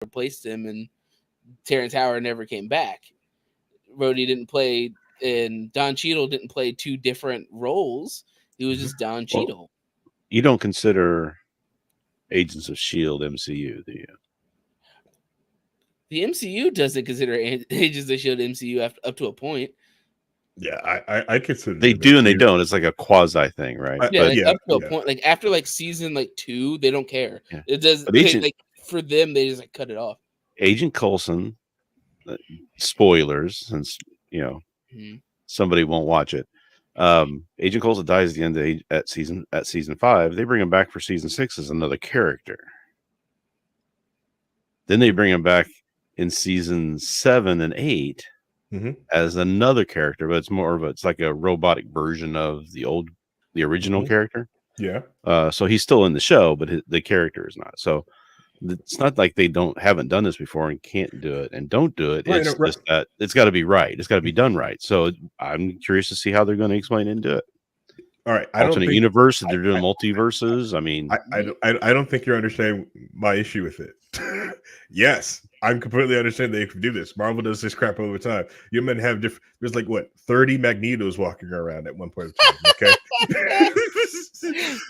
replaced him, and Terrence Howard never came back. Rhodey didn't play, and Don Cheadle didn't play two different roles. He was just Don Cheadle. You don't consider Agents of S.H.I.E.L.D. MCU, do you? The MCU doesn't consider Agents of S.H.I.E.L.D. MCU up to a point. Yeah, I consider they do and they don't. It's like a quasi thing, right? Yeah, but, up to a point. Like after like season 2, they don't care. Yeah. It does. Like for them, they just like cut it off. Agent Coulson. Spoilers, since somebody won't watch it. Agent Coulson dies at the end of at season 5. They bring him back for season 6 as another character. Then they bring him back in season 7 and 8 as another character, but it's like a robotic version of the original character. Yeah. So he's still in the show, but the character is not. So it's not like they haven't done this before and can't do it and don't do it. It's just that it's got to be right. It's got to be done right. So I'm curious to see how they're going to explain it and do it. All right, alternate universe. They're doing multiverses. I mean, I don't think you're understanding my issue with it. Yes, I'm completely understanding they can do this. Marvel does this crap all the time. You men have different. There's like 30 Magnetos walking around at one point in time. Okay,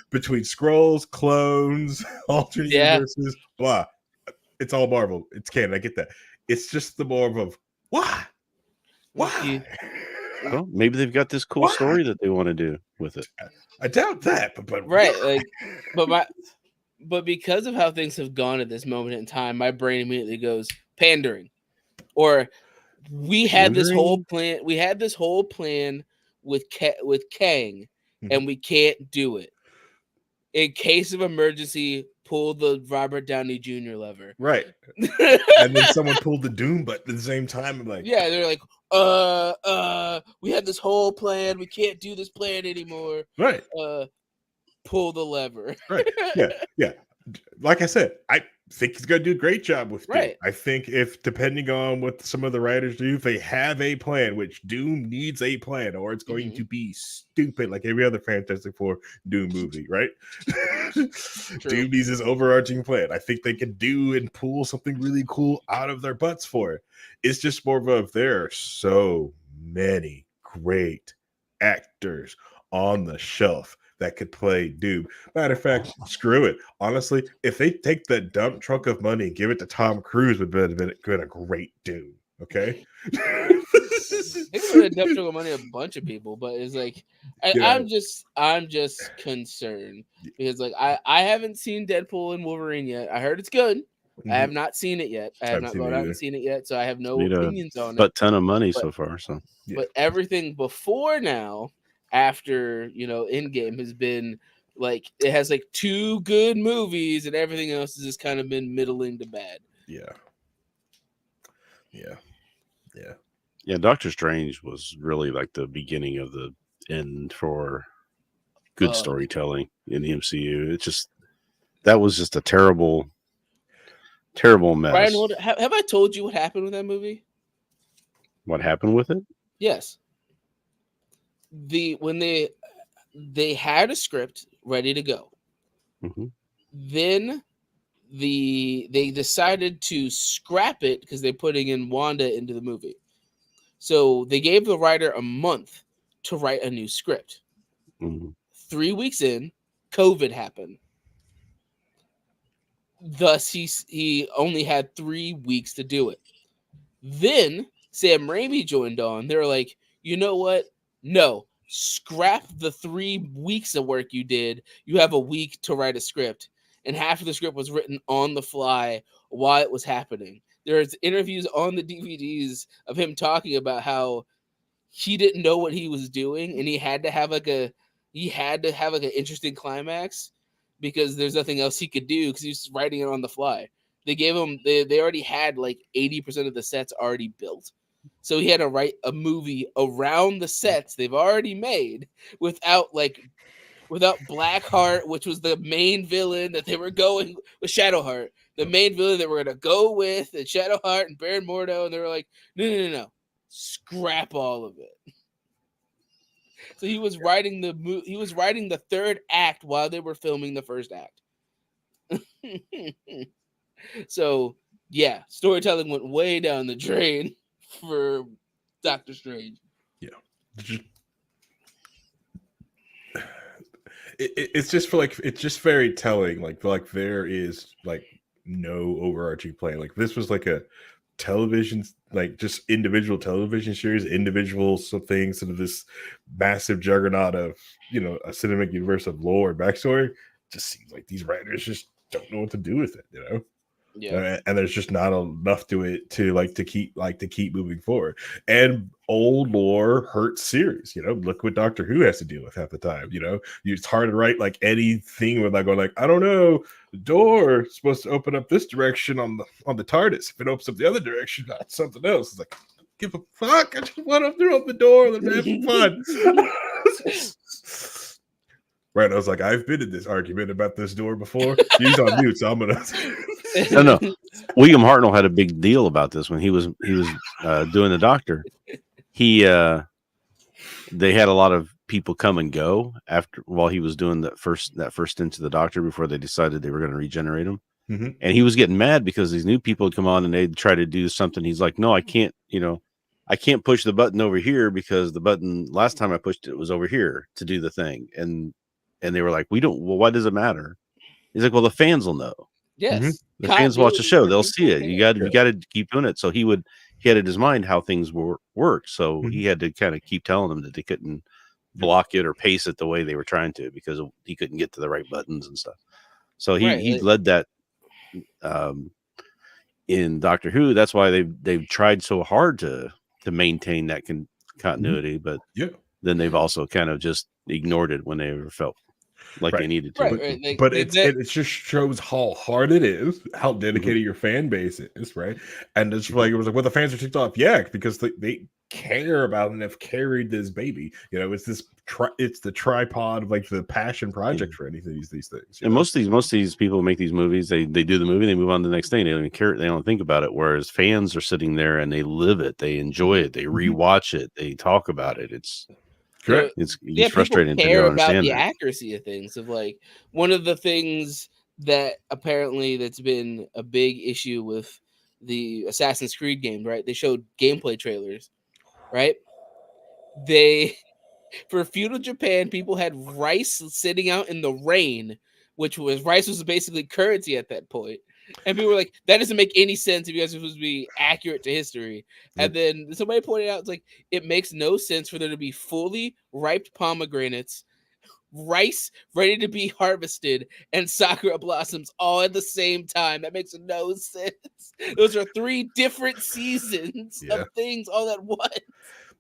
between scrolls, clones, alternate universes, blah. It's all Marvel. It's canon. I get that. It's just the more of why. Well, maybe they've got this cool story that they want to do with it. I doubt that, but right, but because of how things have gone at this moment in time, my brain immediately goes pandering, or we had this whole plan. We had this whole plan with Kang, and we can't do it. In case of emergency, pull the Robert Downey Jr. lever. Right. And then someone pulled the Doom button at the same time. I'm like, yeah, they're like, we had this whole plan. We can't do this plan anymore. Right. Pull the lever. Right. Yeah. Like I said, I think he's going to do a great job with Doom. I think if, depending on what some of the writers do, if they have a plan, which Doom needs a plan, or it's going to be stupid like every other Fantastic Four Doom movie, right? Doom needs his overarching plan. I think they can do and pull something really cool out of their butts for it. It's just more of there are so many great actors on the shelf that could play Doom. Matter of fact, screw it. Honestly, if they take that dump truck of money and give it to Tom Cruise, would have been a great Doom. Okay. They could have dump truck of money a bunch of people, but it's like I'm just concerned because like I haven't seen Deadpool and Wolverine yet. I heard it's good. I have not seen it yet. I have not gone out and seen it yet, so I have no opinions on it. But ton of money so far. So, but everything before now, after Endgame, has been like it has like 2 good movies, and everything else has just kind of been middling to bad. Yeah. Doctor Strange was really like the beginning of the end for good storytelling in the MCU. That was just a terrible mess. Brian, have I told you what happened with that movie? What happened with it? Yes. When they had a script ready to go, then they decided to scrap it because they're putting in Wanda into the movie. So they gave the writer a month to write a new script. 3 weeks in, COVID happened. Thus, he only had 3 weeks to do it. Then Sam Raimi joined on. They were like, you know what? No, scrap the 3 weeks of work you did. You have a week to write a script. And half of the script was written on the fly while it was happening. There's interviews on the DVDs of him talking about how he didn't know what he was doing, and he had to have like an interesting climax because there's nothing else he could do because he was writing it on the fly. They gave him they already had like 80% of the sets already built. So he had to write a movie around the sets they've already made without Blackheart, which was the main villain that they were going with. Shadowheart, the main villain that we're going to go with, and Shadowheart and Baron Mordo, and they were like, no, scrap all of it. So he was writing the third act while they were filming the first act. So Yeah, storytelling went way down the drain for Doctor Strange. Yeah. It's just for like, it's just very telling. Like there is like no overarching plan. Like this was like a television, like just individual television series, individual things into this massive juggernaut of, you know, a cinematic universe of lore and backstory. Just seems like these writers just don't know what to do with it, you know. Yeah, And there's just not enough to it to keep moving forward. And old lore hurts series. You know, look what Doctor Who has to deal with half the time. You know, it's hard to write like anything without going like, I don't know, the door is supposed to open up this direction on the TARDIS. If it opens up the other direction, that's something else. It's like, give a fuck. I just want to throw up the door. Let's have some fun. Right, I was like, I've been in this argument about this door before. He's on mute, so I'm gonna. No. William Hartnell had a big deal about this when he was doing the Doctor. They had a lot of people come and go while he was doing that first stint to the Doctor before they decided they were going to regenerate him. Mm-hmm. And he was getting mad because these new people would come on and they'd try to do something. He's like, no, I can't. You know, I can't push the button over here because the button last time I pushed it was over here to do the thing. And they were like, well, why does it matter? He's like, well, the fans will know. Yes. Mm-hmm. The fans watch the show. They'll see it. You got to keep doing it. So he had in his mind how things worked. So he had to kind of keep telling them that they couldn't block it or pace it the way they were trying to, because he couldn't get to the right buttons and stuff. So he led that in Doctor Who. That's why they've tried so hard to maintain that continuity. But then they've also kind of just ignored it when they ever felt like they needed to. But it just shows how hard it is, how dedicated your fan base is, right? And it's like, it was like, well, the fans are ticked off, because they care about and have carried this baby. You know, it's the tripod of like the passion project for anything these things. And most of these people make these movies. They do the movie, they move on to the next thing. They don't even care. They don't think about it. Whereas fans are sitting there and they live it. They enjoy it. They rewatch it. They talk about it. It's correct. It's frustrating to care understand about the that. accuracy of things. Of like, one of the things that apparently that's been a big issue with the Assassin's Creed games, right? They showed gameplay trailers, right? For feudal Japan, people had rice sitting out in the rain, rice was basically currency at that point. And people were like, that doesn't make any sense if you guys are supposed to be accurate to history. And then somebody pointed out, it's like, it makes no sense for there to be fully ripe pomegranates, rice ready to be harvested, and sakura blossoms all at the same time. That makes no sense. Those are 3 different seasons of things all at once.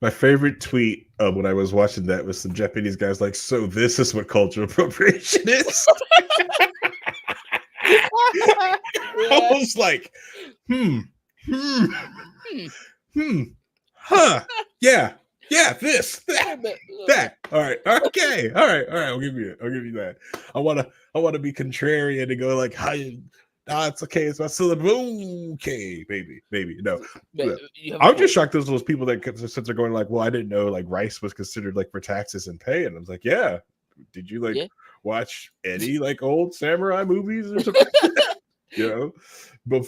My favorite tweet when I was watching that was some Japanese guys like, so this is what cultural appropriation is? I was like, this, that. All right, okay, all right. I'll give you that. I want to be contrarian and go like, it's okay. It's my syllable. Okay, baby. No. I'm just shocked those people that since they're going like, well, I didn't know like rice was considered like for taxes and pay, and I was like, yeah. Did you watch any like old samurai movies or something? But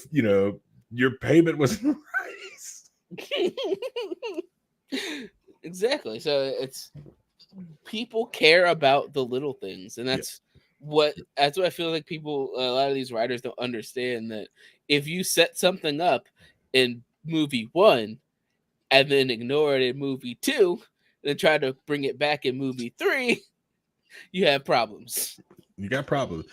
your payment was rice. Exactly. So it's people care about the little things, and that's what I feel like people, a lot of these writers don't understand, that if you set something up in movie 1 and then ignore it in movie 2, then try to bring it back in movie 3, you have problems. You got problems,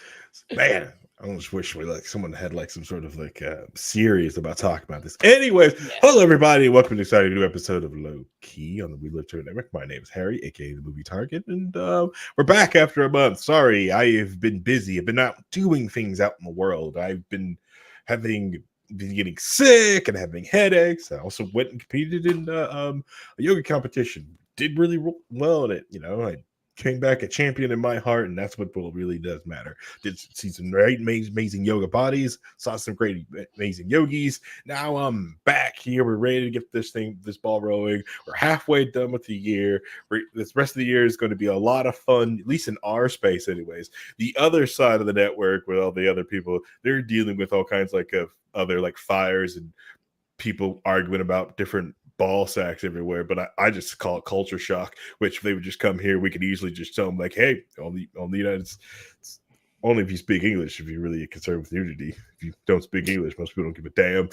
man. I almost wish someone had like some sort of like series about talking about this. Anyways, hello everybody, welcome to an exciting new episode of Low Key on the We Live to Network. My name is Harry, aka the Movie Target, and we're back after a month. Sorry, I have been busy. I've been out doing things out in the world. I've been getting sick and having headaches. I also went and competed in a yoga competition. Did really well in it. I came back a champion in my heart, and that's what really does matter. Did see some great, amazing yoga bodies, saw some great, amazing yogis. Now I'm back here. We're ready to get this ball rolling. We're halfway done with the year. This rest of the year is going to be a lot of fun, at least in our space, anyways. The other side of the network with all the other people, they're dealing with all kinds of other like fires and people arguing about different ball sacks everywhere, but I just call it culture shock, which if they would just come here, we could easily just tell them like, hey, only United States, only if you speak English, if you're really concerned with unity. If you don't speak English, most people don't give a damn.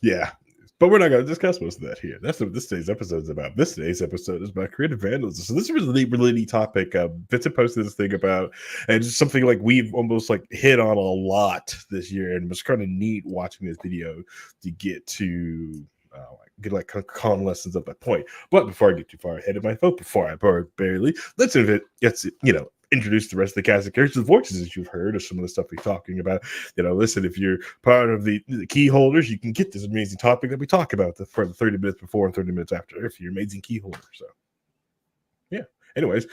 Yeah. But we're not going to discuss most of that here. That's what this today's episode is about. This today's episode is about creative vandalism. So this is a really neat topic. Vincent posted this thing about, and it's something like we've almost like hit on a lot this year, and it was kind of neat watching this video to get to get like calm lessons of that point. But before I get too far ahead of my vote, before I barely, let's introduce the rest of the cast of characters, the voices that you've heard of some of the stuff we're talking about. Listen, if you're part of the key holders, you can get this amazing topic that we talk about for the 30 minutes before and 30 minutes after if you're amazing key holder. So, yeah. Anyways,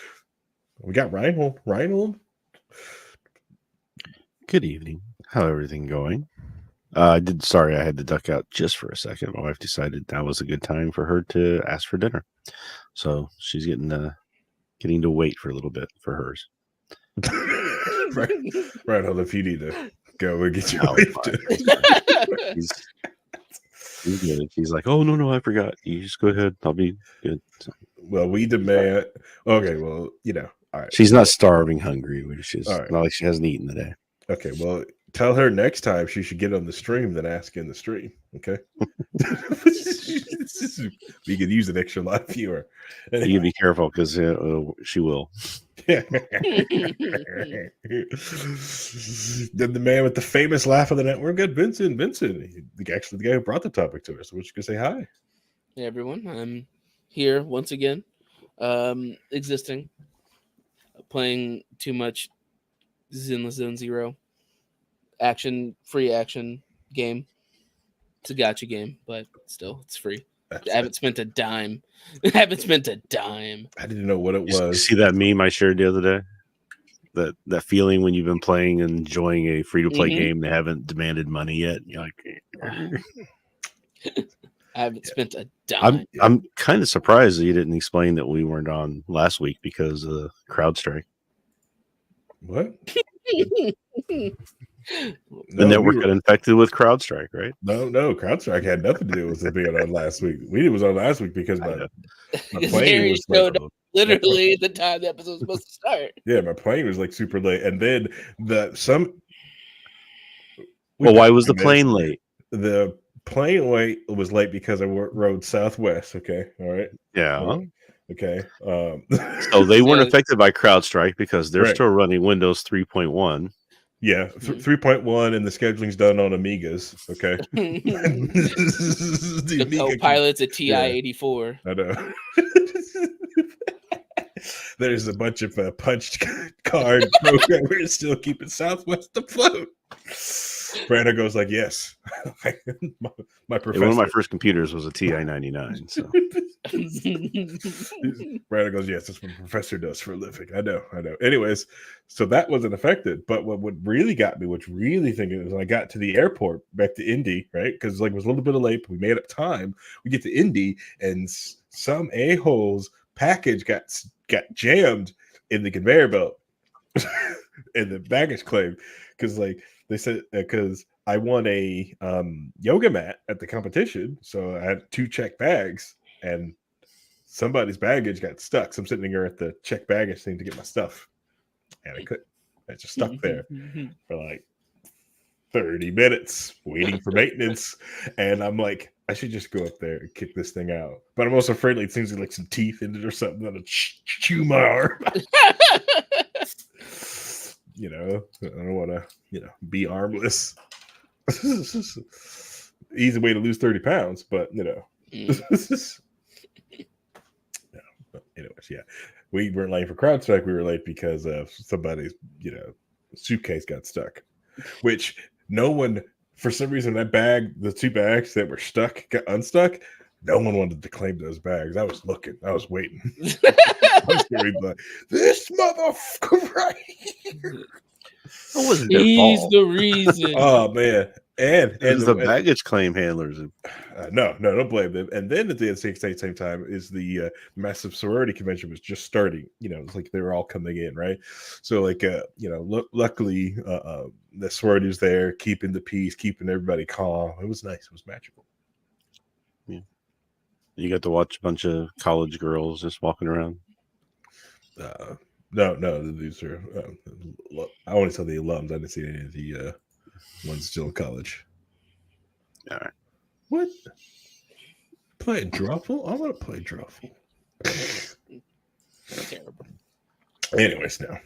we got Ryan. Good evening. How everything going? Sorry, I had to duck out just for a second. My wife decided that was a good time for her to ask for dinner. So she's getting to wait for a little bit for hers. right on. If you need to go and get your wife He's good. He's like, oh no, I forgot. You just go ahead. I'll be good. So, well, we demand. Okay, well, all right. She's not starving hungry, which is right. Not like she hasn't eaten today. Okay, well, tell her next time she should get on the stream than ask in the stream. Okay. We could use an extra live viewer. Anyway. You be careful because she will. Then the man with the famous laugh of the network got Vincent. Actually the guy who brought the topic to us. So we're just gonna say hi. Hey everyone, I'm here once again, existing, playing too much Zinless Zone Zero, free action game. It's a gacha game, but still, it's free. I haven't spent a dime. I didn't know what it was. You see that meme I shared the other day? That feeling when you've been playing and enjoying a free-to-play game, they haven't demanded money yet. You're like, I haven't spent a dime. I'm kind of surprised that you didn't explain that we weren't on last week because of CrowdStrike. What? The network got infected with CrowdStrike, right? No, CrowdStrike had nothing to do with it being on last week. We was on last week because my plane was literally the time the episode was supposed to start. Yeah, my plane was like super late, and then why was the plane late? The plane was late because I rode Southwest. Okay, all right. Yeah. Okay. So they weren't affected by CrowdStrike because they're still running Windows 3.1. Yeah, 3.1, and the scheduling's done on Amigas. Okay. The co-pilot's a TI-84. I know. There's a bunch of punched card programmers still keeping Southwest afloat. Brando goes like, yes. my professor. One of my first computers was a TI-99. So. Brando goes, yes, that's what my professor does for a living. I know. Anyways, so that wasn't affected. But what really got me, which really thinking is when I got to the airport back to Indy, right? Because it was a little bit late, but we made up time. We get to Indy, and some a-hole's package got jammed in the conveyor belt in the baggage claim because they said because I won a yoga mat at the competition, so I had 2 checked bags, and somebody's baggage got stuck. So I'm sitting here at the checked baggage thing to get my stuff, and I couldn't. I just stuck there for like 30 minutes waiting for maintenance, and I'm like, I should just go up there and kick this thing out. But I'm also afraid like things like some teeth in it or something that'll chew my arm. I don't want to, be armless. Easy way to lose 30 pounds, but anyways, yeah. We weren't late for CrowdStrike. We were late because of somebody's, suitcase got stuck, which no one, for some reason, the 2 bags that were stuck got unstuck. No one wanted to claim those bags. I was looking. I was waiting. I was gonna be like, this motherfucker right here. It wasn't their He's fault. the reason. Oh man, and It was the baggage claim handlers. no, don't blame them. And then at the same time is the massive sorority convention was just starting. You know, it's like they were all coming in, right? So like, you know, luckily the sorority was there, keeping the peace, keeping everybody calm. It was nice. It was magical. Yeah, you got to watch a bunch of college girls just walking around. No, these are. I only saw the alums. I didn't see any of the ones still in college. All right. What? Play Druffle? I want to play Druffle. Terrible. Anyways, no.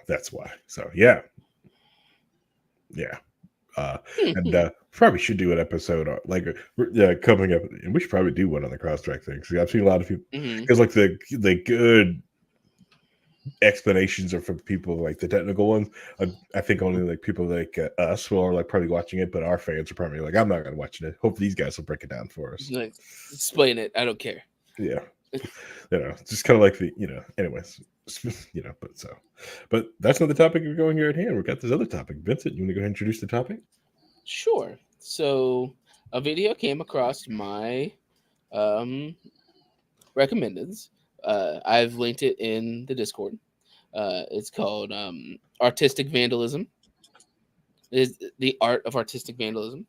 That's why. So yeah. And probably should do an episode like coming up, and we should probably do one on the cross-track thing. Because I've seen a lot of people because like the good explanations are from people like the technical ones. I think only like people like us who are like probably watching it, but our fans are probably like, I'm not gonna watch it. Hope these guys will break it down for us. Like, explain it. I don't care. Yeah. Just kind of like the, anyways, but that's not the topic we're going here at hand. We've got this other topic. Vincent, you want to go ahead and introduce the topic? Sure. So a video came across my recommendeds. I've linked it in the Discord. It's called Artistic Vandalism. It is the art of artistic vandalism,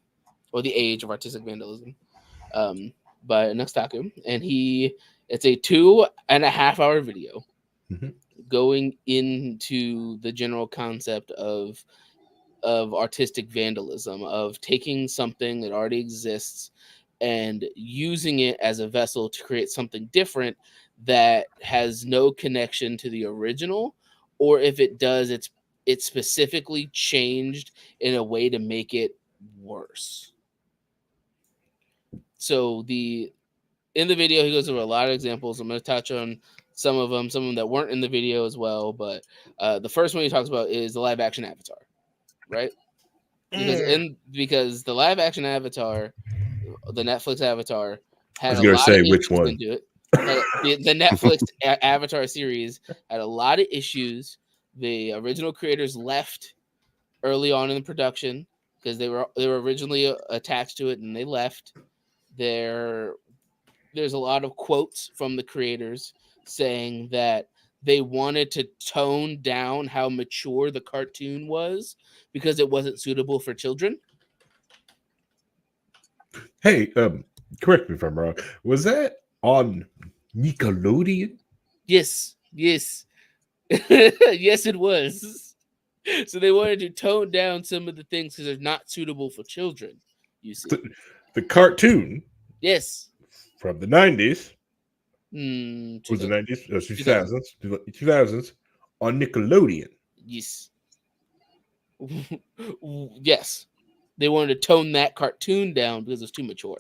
or the age of artistic vandalism, by Nuxtaku. And it's a 2.5 hour video going into the general concept of artistic vandalism, of taking something that already exists and using it as a vessel to create something different that has no connection to the original, or if it does, it's specifically changed in a way to make it worse. So in the video, he goes over a lot of examples. I'm going to touch on some of them that weren't in the video as well. But the first one he talks about is the live action Avatar, right? Because the live action Avatar, the Netflix Avatar, had a lot of issues into it. The Netflix Avatar series had a lot of issues. The original creators left early on in the production because they were originally attached to it, and they left. There's a lot of quotes from the creators saying that they wanted to tone down how mature the cartoon was because it wasn't suitable for children. Hey, correct me if I'm wrong. Was that on Nickelodeon? Yes. Yes, it was. So they wanted to tone down some of the things because they're not suitable for children. You see, the cartoon. Yes. From the 90s. Was the 90s? 2000s on Nickelodeon. Yes. Yes. They wanted to tone that cartoon down because it's too mature.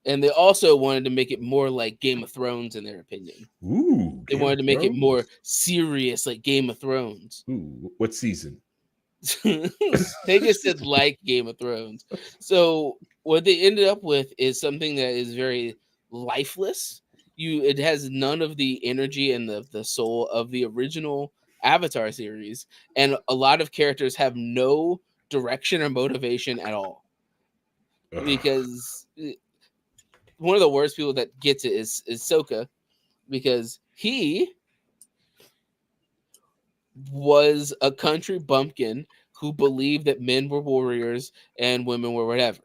And they also wanted to make it more like Game of Thrones, in their opinion. Ooh. They wanted to make it more serious, like Game of Thrones. Ooh, what season? They just said like Game of Thrones. So what they ended up with is something that is very lifeless. It has none of the energy and the soul of the original Avatar series, and a lot of characters have no direction or motivation at all. Because one of the worst people that gets it is Sokka, because he was a country bumpkin who believed that men were warriors and women were whatever.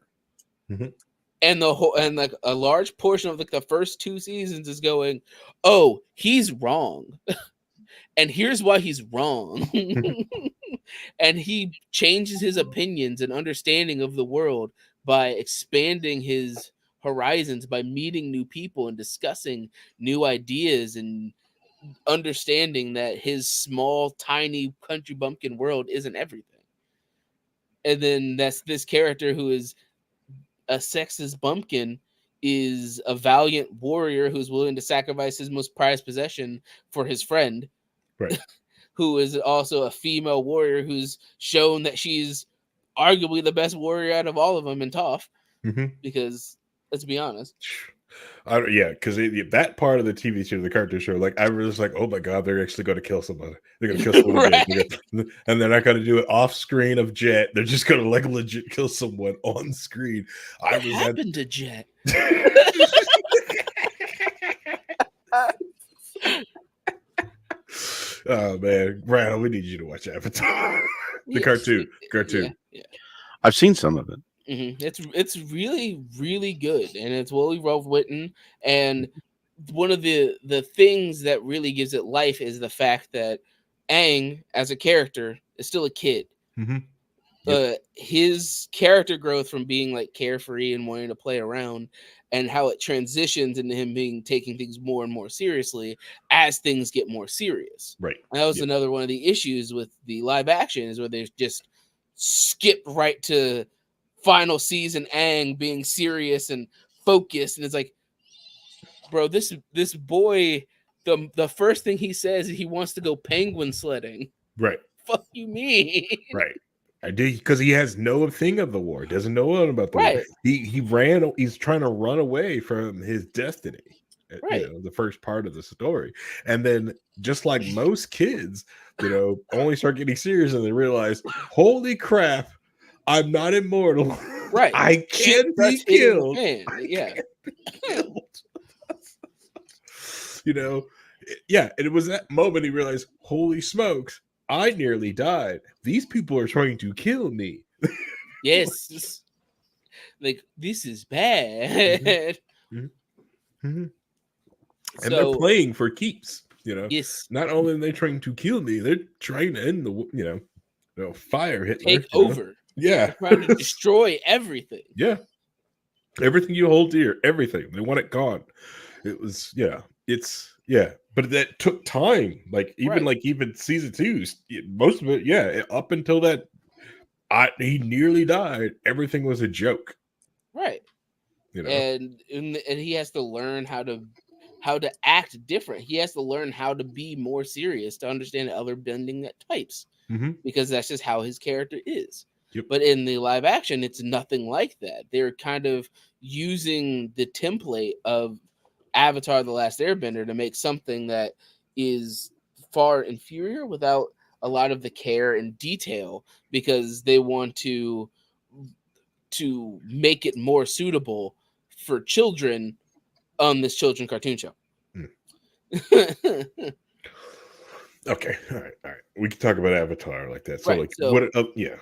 And like a large portion of like the first 2 seasons is going, oh, he's wrong. And here's why he's wrong. And he changes his opinions and understanding of the world by expanding his horizons, by meeting new people and discussing new ideas and understanding that his small, tiny country bumpkin world isn't everything. And then that's this character who is a sexist bumpkin is a valiant warrior who's willing to sacrifice his most prized possession for his friend, right? Who is also a female warrior who's shown that she's arguably the best warrior out of all of them in Toph, because Let's be honest. Yeah, because that part of the TV show, the cartoon show, like I was like, oh my god, they're actually going to kill somebody. They're going to kill someone Right. again, and they're not going to do it off screen of Jet. They're just going to like legit kill someone on screen. What happened to Jet? Oh man, Randall, we need you to watch Avatar, the cartoon. Yeah. I've seen some of it. It's really, really good, and it's well written. And one of the things that really gives it life is the fact that Aang, as a character, is still a kid. His character growth from being like carefree and wanting to play around, and how it transitions into him taking things more and more seriously as things get more serious. Right. And that was another one of the issues with the live action, is where they just skip right to final season Aang being serious and focused, and it's like, bro, this boy, the first thing he says is he wants to go penguin sledding. Right. Fuck you mean? Right. I did, because he has no thing of the war, doesn't know about the war. He's trying to run away from his destiny. Right. The first part of the story. And then, just like most kids, only start getting serious and they realize, holy crap, I'm not immortal. Right. I can't be killed. Yeah. And it was that moment he realized, holy smokes, I nearly died. These people are trying to kill me. Yes. Like, this is bad. And they're playing for keeps. Yes. Not only are they trying to kill me, they're trying to end the fire Hitler. Take over. Yeah. They're trying to destroy everything. Yeah. Everything you hold dear, everything. They want it gone. It was, but that took time. Like even season 2, most of it, up until that, he nearly died. Everything was a joke. Right. And he has to learn how to act different. He has to learn how to be more serious to understand other bending types, because that's just how his character is. Yep. But in the live action, it's nothing like that. They're kind of using the template of Avatar: The Last Airbender to make something that is far inferior without a lot of the care and detail, because they want to make it more suitable for children on this children cartoon show. Okay, all right. We can talk about Avatar like that. So, right. like, so, what? Yeah.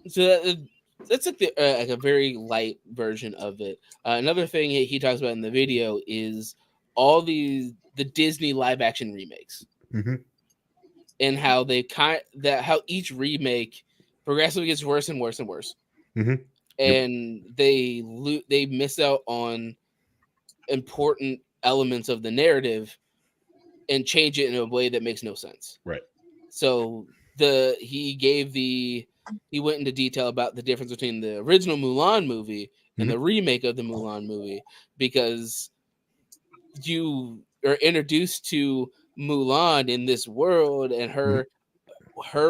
So that's like a very light version of it. Another thing he talks about in the video is all the Disney live action remakes, and how how each remake progressively gets worse and worse and worse, and they miss out on important elements of the narrative and change it in a way that makes no sense. Right. So he went into detail about the difference between the original Mulan movie and the remake of the Mulan movie, because you are introduced to Mulan in this world and her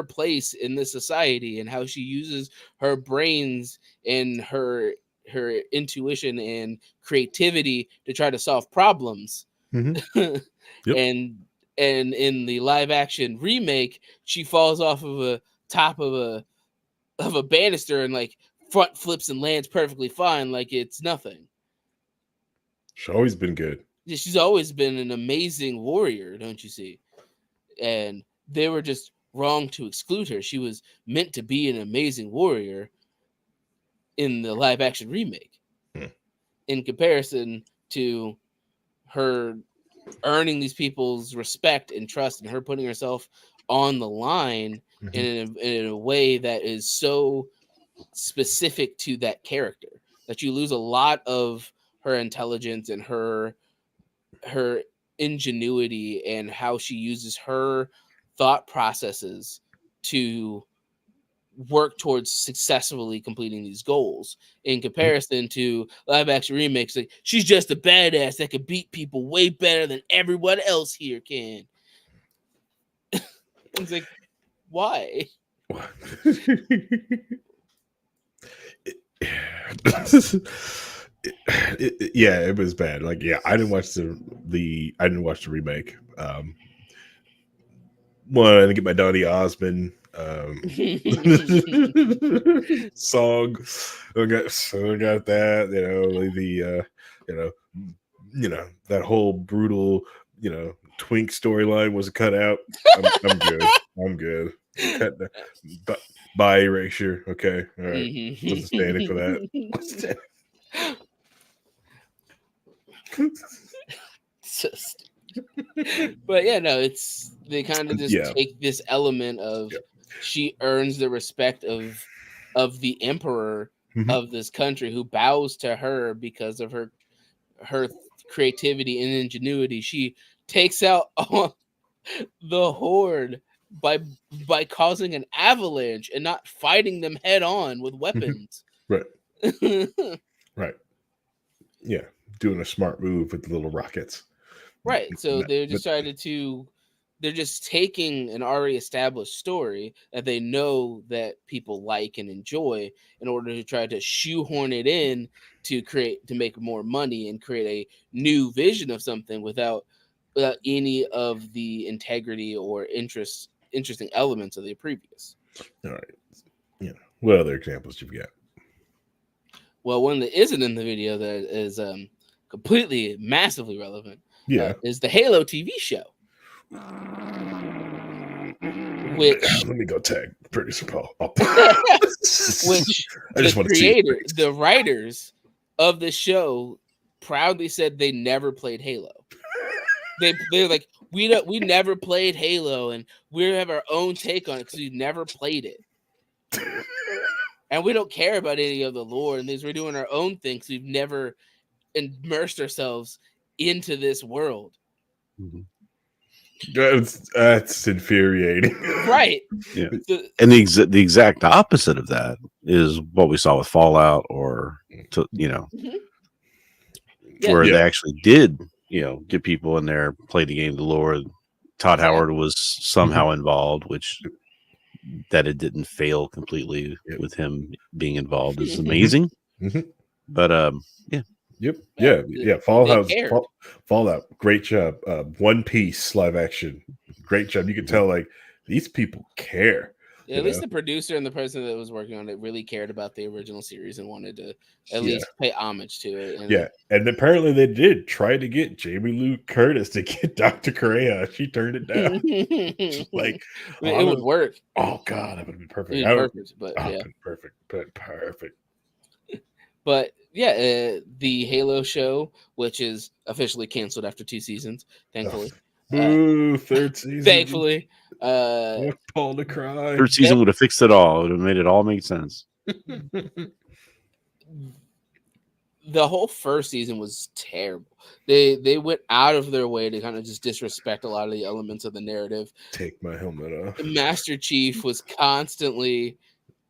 place in this society, and how she uses her brains and her intuition and creativity to try to solve problems. And in the live action remake, she falls off of a top of a banister and like front flips and lands perfectly fine, like it's nothing. She's always been good. She's always been an amazing warrior, don't you see? And they were just wrong to exclude her. She was meant to be an amazing warrior in the live action remake, in comparison to her earning these people's respect and trust, and her putting herself on the line in a way that is so specific to that character that you lose a lot of her intelligence and her ingenuity and how she uses her thought processes to work towards successfully completing these goals, in comparison to live action remakes. Like, she's just a badass that could beat people way better than everyone else here can. It's like, why? Yeah, it was bad. Like, yeah, I didn't watch the remake. One to get my Donny Osmond song. I got that. That whole brutal twink storyline was cut out. I'm good. I'm good. Cut the by erasure. Okay, all right. Wasn't standing for that. But yeah, no, they kind of just Yeah. take this element of she earns the respect of the emperor of this country, who bows to her because of her creativity and ingenuity. She takes out the horde by causing an avalanche and not fighting them head on with weapons. Right. Right. Yeah, doing a smart move with the little rockets. Right. So they're just taking an already established story that they know that people like and enjoy in order to try to shoehorn it in to make more money and create a new vision of something without any of the integrity or interesting elements of the previous. All right. Yeah. What other examples you've got? Well, one that isn't in the video that is completely massively relevant is the Halo TV show. Which let me go tag producer Paul. Which the writers of the show proudly said they never played Halo. They're like, we never played Halo, and we have our own take on it because we never played it. And we don't care about any of the lore and things. We're doing our own thing because we've never immersed ourselves into this world. Mm-hmm. That's infuriating, right? Yeah, and the exact opposite of that is what we saw with Fallout, or where they actually did get people in there, play the game, the lore. Todd Howard was somehow involved, which that it didn't fail completely with him being involved is amazing. But Fallout, great job. One Piece live action, great job. You can tell like these people care. Yeah, at least the producer and the person that was working on it really cared about the original series and wanted to at least pay homage to it. And apparently they did try to get Jamie Lee Curtis to get Dr. Correa. She turned it down. Like, it would work. Oh God, that would be perfect. Perfect. But yeah, the Halo show, which is officially canceled after 2 seasons, thankfully. Third season. Thankfully. Paul to cry. Third season would have fixed it all. It would have made it all make sense. The whole first season was terrible. They went out of their way to kind of just disrespect a lot of the elements of the narrative. Take my helmet off. Master Chief was constantly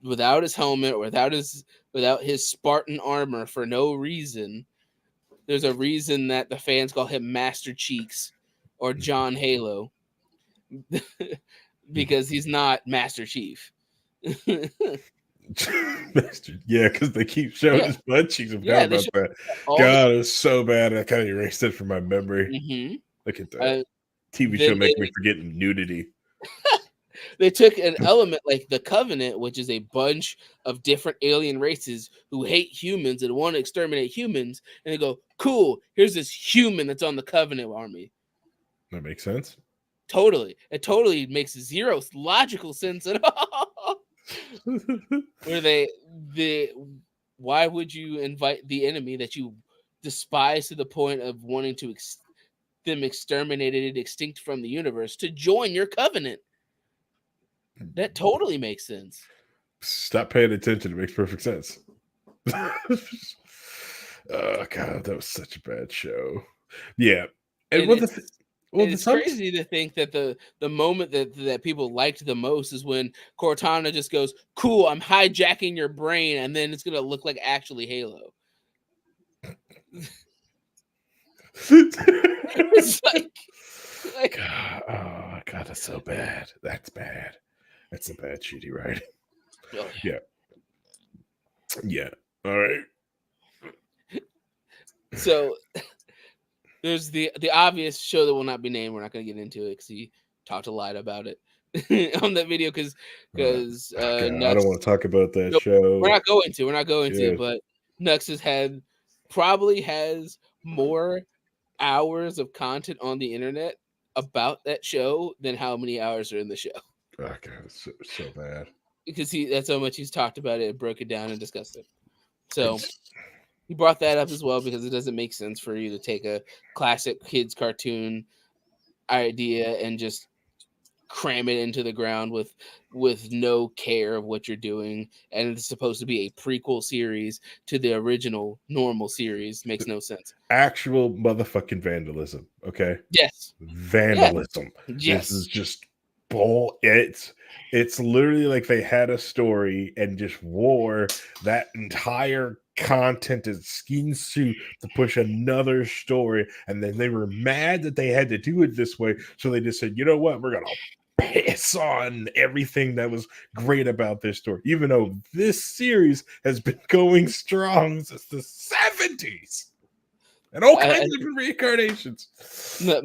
without his helmet, without his Spartan armor for no reason. There's a reason that the fans call him Master Cheeks or John Halo. Because he's not Master Chief. Because they keep showing his butt cheeks. I forgot about that. God, it was so bad. I kind of erased it from my memory. Look at that. TV show making me forget nudity. They took an element like the Covenant, which is a bunch of different alien races who hate humans and want to exterminate humans, and they go, cool, here's this human that's on the Covenant army. That makes sense. Totally. It totally makes zero logical sense at all. Where why would you invite the enemy that you despise to the point of wanting to them exterminated, extinct from the universe, to join your covenant? That totally makes sense. Stop paying attention. It makes perfect sense. Oh God, that was such a bad show. Yeah, and it's crazy to think that the moment that people liked the most is when Cortana just goes, "Cool, I'm hijacking your brain," and then it's gonna look like actually Halo. It's like oh God, that's so bad. That's bad. That's a bad shitty writing. Oh, yeah. All right. So there's the obvious show that will not be named. We're not going to get into it because he talked a lot about it on that video. Because I don't want to talk about that show. We're not going to. We're not going to. But Nux probably has more hours of content on the internet about that show than how many hours are in the show. Oh God, it's so bad. Because that's how much he's talked about it, broke it down, and discussed it. So he brought that up as well because it doesn't make sense for you to take a classic kids cartoon idea and just cram it into the ground with no care of what you're doing, and it's supposed to be a prequel series to the original normal series. Makes no sense. Actual motherfucking vandalism. Okay. Yes. Vandalism. Yes. This is just bull. It's literally like they had a story and just wore that entire content and schemes to push another story, and then they were mad that they had to do it this way, so they just said, you know what, we're gonna piss on everything that was great about this story, even though this series has been going strong since the 70s and all kinds of reincarnations.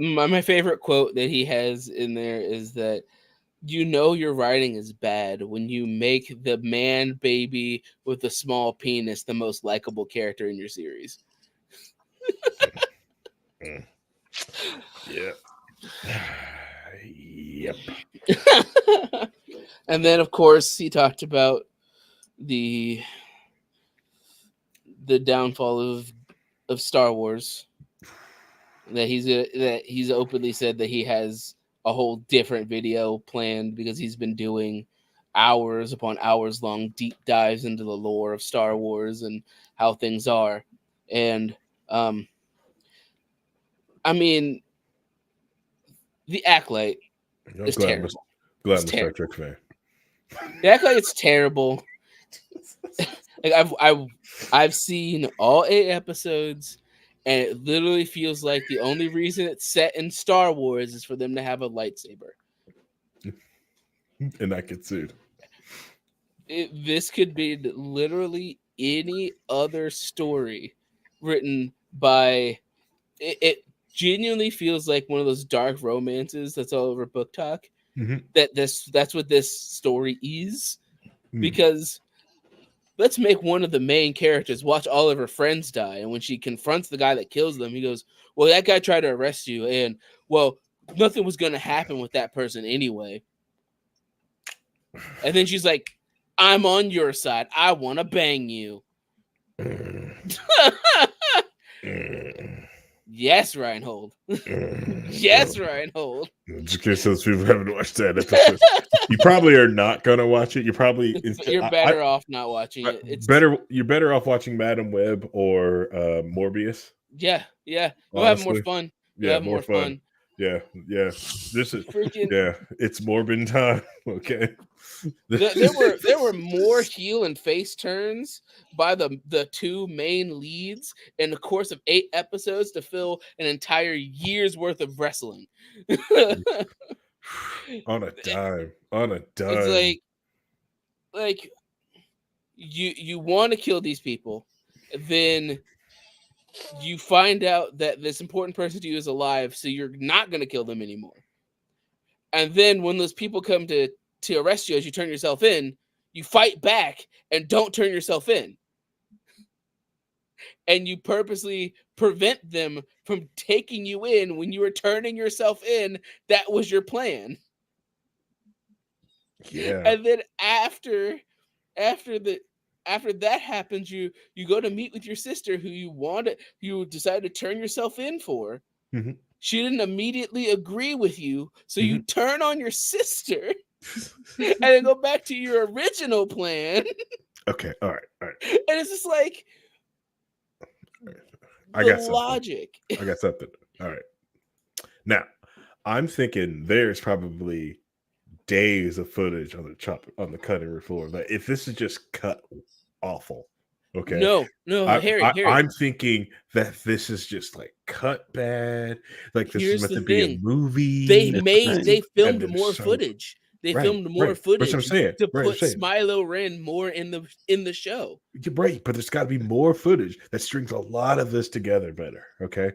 My favorite quote that he has in there is that, you know, your writing is bad when you make the man baby with the small penis the most likable character in your series. Yeah. Yep. And then, of course, he talked about the downfall of Star Wars. That he's openly said that he has a whole different video planned because he's been doing hours upon hours long deep dives into the lore of Star Wars and how things are. And I mean, the Acolyte is terrible. Glad I'm a Star Trek fan. The Acolyte's terrible. Like I've seen all 8 episodes, and it literally feels like the only reason it's set in Star Wars is for them to have a lightsaber. And not get sued. This could be literally any other story written by... It genuinely feels like one of those dark romances that's all over Book Talk. Mm-hmm. That's what this story is. Because let's make one of the main characters watch all of her friends die, and when she confronts the guy that kills them, he goes, well, that guy tried to arrest you, and, well, nothing was going to happen with that person anyway. And then she's like, I'm on your side. I want to bang you. Yes, Reinhold. Yes, Reinhold. Just in case those people haven't watched that episode, you probably are not going to watch it. You're better off not watching it. It's better. You're better off watching Madam Web or Morbius. Yeah. You'll have more fun. You'll have more fun. Yeah. This is freaking. Yeah, it's Morbin time. Okay. There were more heel and face turns by the 2 main leads in the course of 8 episodes to fill an entire year's worth of wrestling. on a dime. It's like you want to kill these people, then you find out that this important person to you is alive, so you're not going to kill them anymore. And then when those people come to arrest you as you turn yourself in, you fight back and don't turn yourself in. And you purposely prevent them from taking you in when you were turning yourself in. That was your plan. Yeah. And then after that happens, you go to meet with your sister who you decided to turn yourself in for. Mm-hmm. She didn't immediately agree with you, so you turn on your sister and then go back to your original plan. Okay, all right. And it's just like, I got logic. I got something. All right. Now, I'm thinking there's probably days of footage on the cutting room floor. But if this is just cut awful, okay. No, Harry. I'm thinking that this is just like cut bad. Like this is meant to be a movie. They filmed more footage. They filmed more footage That's what I'm saying. to put Smilo Ren more in the show. You're right, but there's got to be more footage that strings a lot of this together better. Okay,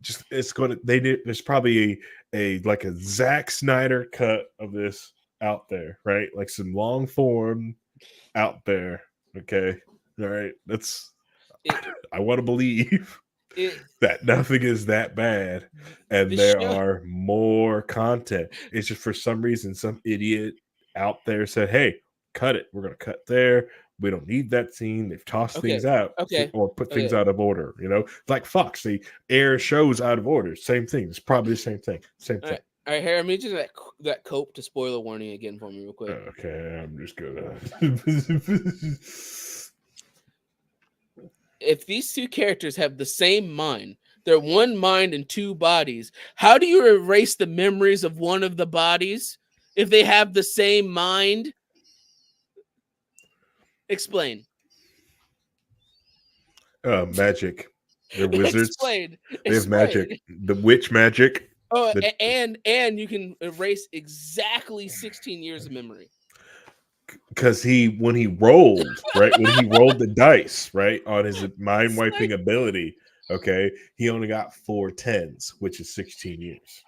just it's going to. There's probably a Zack Snyder cut of this out there, right? Like some long form out there. Okay, all right. I want to believe that nothing is that bad, and there are more content. It's just for some reason some idiot out there said, "Hey, cut it. We're going to cut there. We don't need that scene." They've tossed things out, or put things out of order. You know, like Fox, they air shows out of order. Same thing. It's probably the same thing. Same thing. All right, Harry, me just that cope to spoiler warning again for me real quick. Okay, I'm just gonna. If these two characters have the same mind, they're one mind and two bodies. How do you erase the memories of one of the bodies if they have the same mind? Explain. Magic. They're wizards. Explain. They have magic. The witch magic. Oh, and you can erase exactly 16 years of memory. Because when he rolled, right? When he rolled the dice, right, on his mind wiping ability, okay, he only got 4 10s, which is 16 years.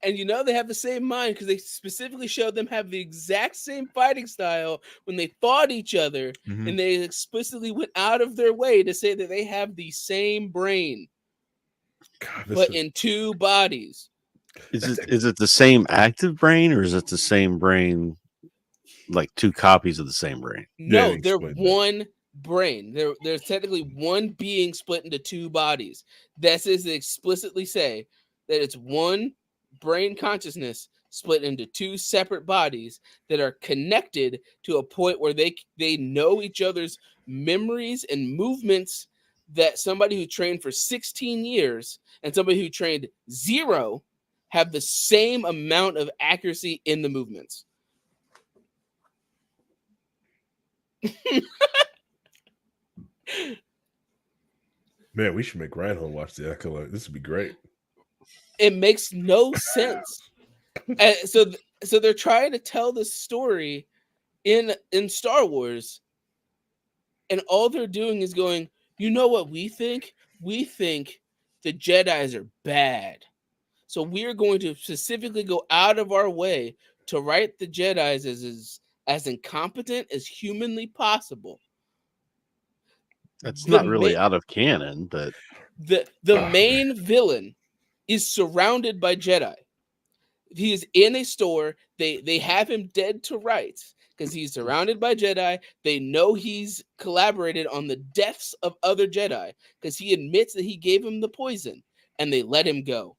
And you know they have the same mind because they specifically showed them have the exact same fighting style when they fought each other, and they explicitly went out of their way to say that they have the same brain, but in two bodies. Is it the same active brain, or is it the same brain, like two copies of the same brain? No, they're one brain. There's technically one being split into two bodies. That is to explicitly say that it's one brain consciousness split into two separate bodies that are connected to a point where they know each other's memories and movements, that somebody who trained for 16 years and somebody who trained 0 have the same amount of accuracy in the movements. Man, we should make Reinhold watch the Acolyte. This would be great. It makes no sense. So they're trying to tell this story in Star Wars, and all they're doing is going, you know what we think? We think the Jedis are bad. So we're going to specifically go out of our way to write the Jedis as incompetent as humanly possible. That's not really out of canon, but the main villain is surrounded by Jedi. He is in a store. They have him dead to rights because he's surrounded by Jedi. They know he's collaborated on the deaths of other Jedi because he admits that he gave him the poison, and they let him go.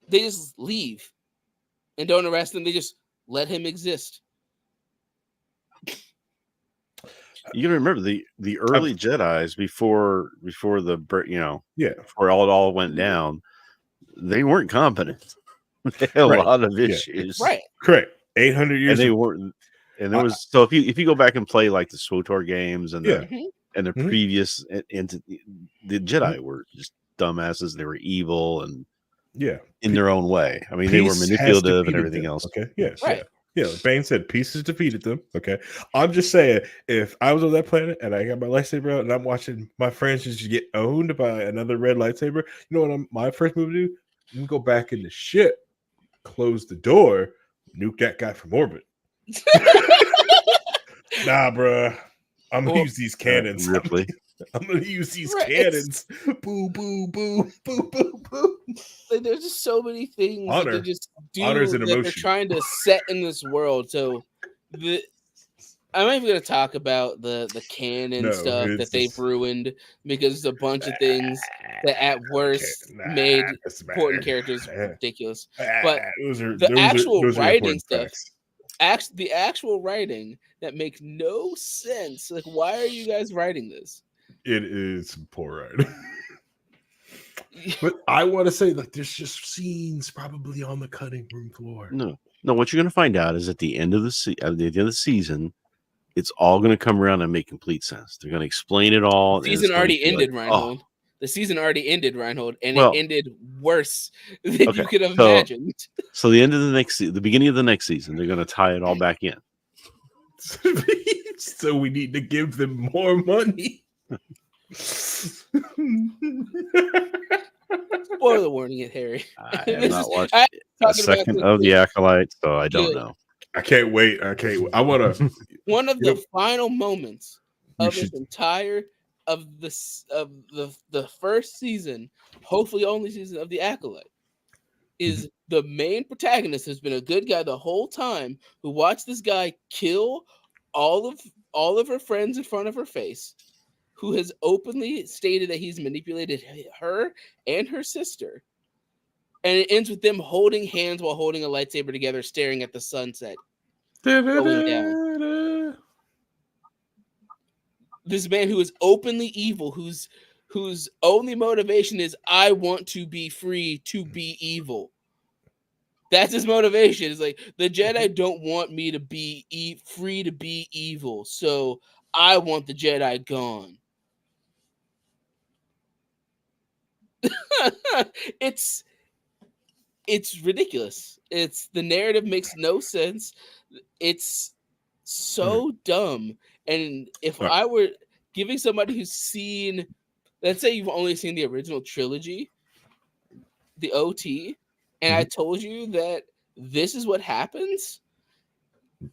They just leave and don't arrest him. They just let him exist. You gotta remember the early Jedis before the before it all went down, they weren't competent. They had a lot of issues. Right. Correct. 800 years. And they weren't. And there was so if you go back and play like the SWTOR games and the previous into the Jedi were just dumbasses. They were evil and in their own way. I mean, they were manipulative and everything else. Okay. Yes. Right. Yeah, Bane said pieces defeated them. Okay. I'm just saying, if I was on that planet and I got my lightsaber out and I'm watching my friends just get owned by another red lightsaber, you know what my first move to do? I'm gonna go back in the ship, close the door, nuke that guy from orbit. Nah, bruh. I'm gonna use these cannons. Ripley. I'm gonna use these cannons. Boo, boo, boo, boo, boo, boo. Like, there's just so many things that they just do that they're trying to set in this world. So I'm not even gonna talk about the canon stuff that they've ruined, because it's a bunch of things that at worst made important characters ridiculous. But the actual writing stuff. The actual writing that makes no sense. Like, why are you guys writing this? It is poor writing. But I want to say, like, there's just scenes probably on the cutting room floor. No. What you're going to find out is at the end of the season, it's all going to come around and make complete sense. They're going to explain it all. The season already ended, Reinhold. The season already ended, Reinhold, and it Well, ended worse than okay, you could have so- imagined. So the end of the beginning of the next season, they're going to tie it all back in. So we need to give them more money. Spoiler warning, Harry. I This have not is- watched I'm a talking about second this of The is Acolyte, so I don't good. know. I can't wait. I want to. One of You the know, final moments we of this should- entire of the first season, hopefully only season of The Acolyte, is the main protagonist has been a good guy the whole time who watched this guy kill all of her friends in front of her face, who has openly stated that he's manipulated her and her sister. And it ends with them holding hands while holding a lightsaber together, staring at the sunset going down. This man who is openly evil, whose only motivation is I want to be free to be evil. That's his motivation. It's like the Jedi don't want me to be free to be evil, so I want the Jedi gone. it's ridiculous. It's the narrative makes no sense. It's so dumb. And if I were giving somebody who's seen, let's say you've only seen the original trilogy, the OT, and I told you that this is what happens.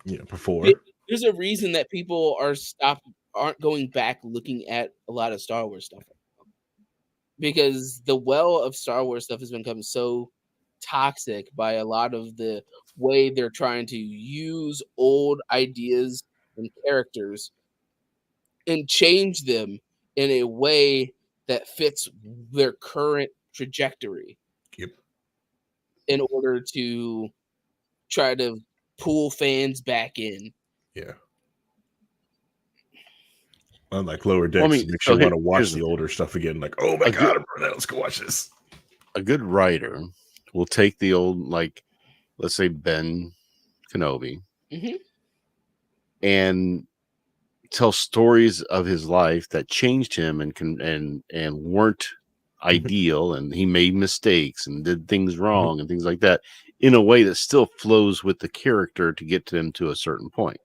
Yeah, before There's a reason that people aren't going back looking at a lot of Star Wars stuff, because the well of Star Wars stuff has become so toxic by a lot of the way they're trying to use old ideas and characters and change them in a way that fits their current trajectory. Yep. In order to try to pull fans back in. Yeah. Unlike Lower Decks, makes you want to watch the older stuff again. Like, oh my god, let's go watch this. A good writer will take the old, like, let's say Ben Kenobi, and tell stories of his life that changed him and weren't ideal, and he made mistakes and did things wrong and things like that, in a way that still flows with the character to get them to a certain point.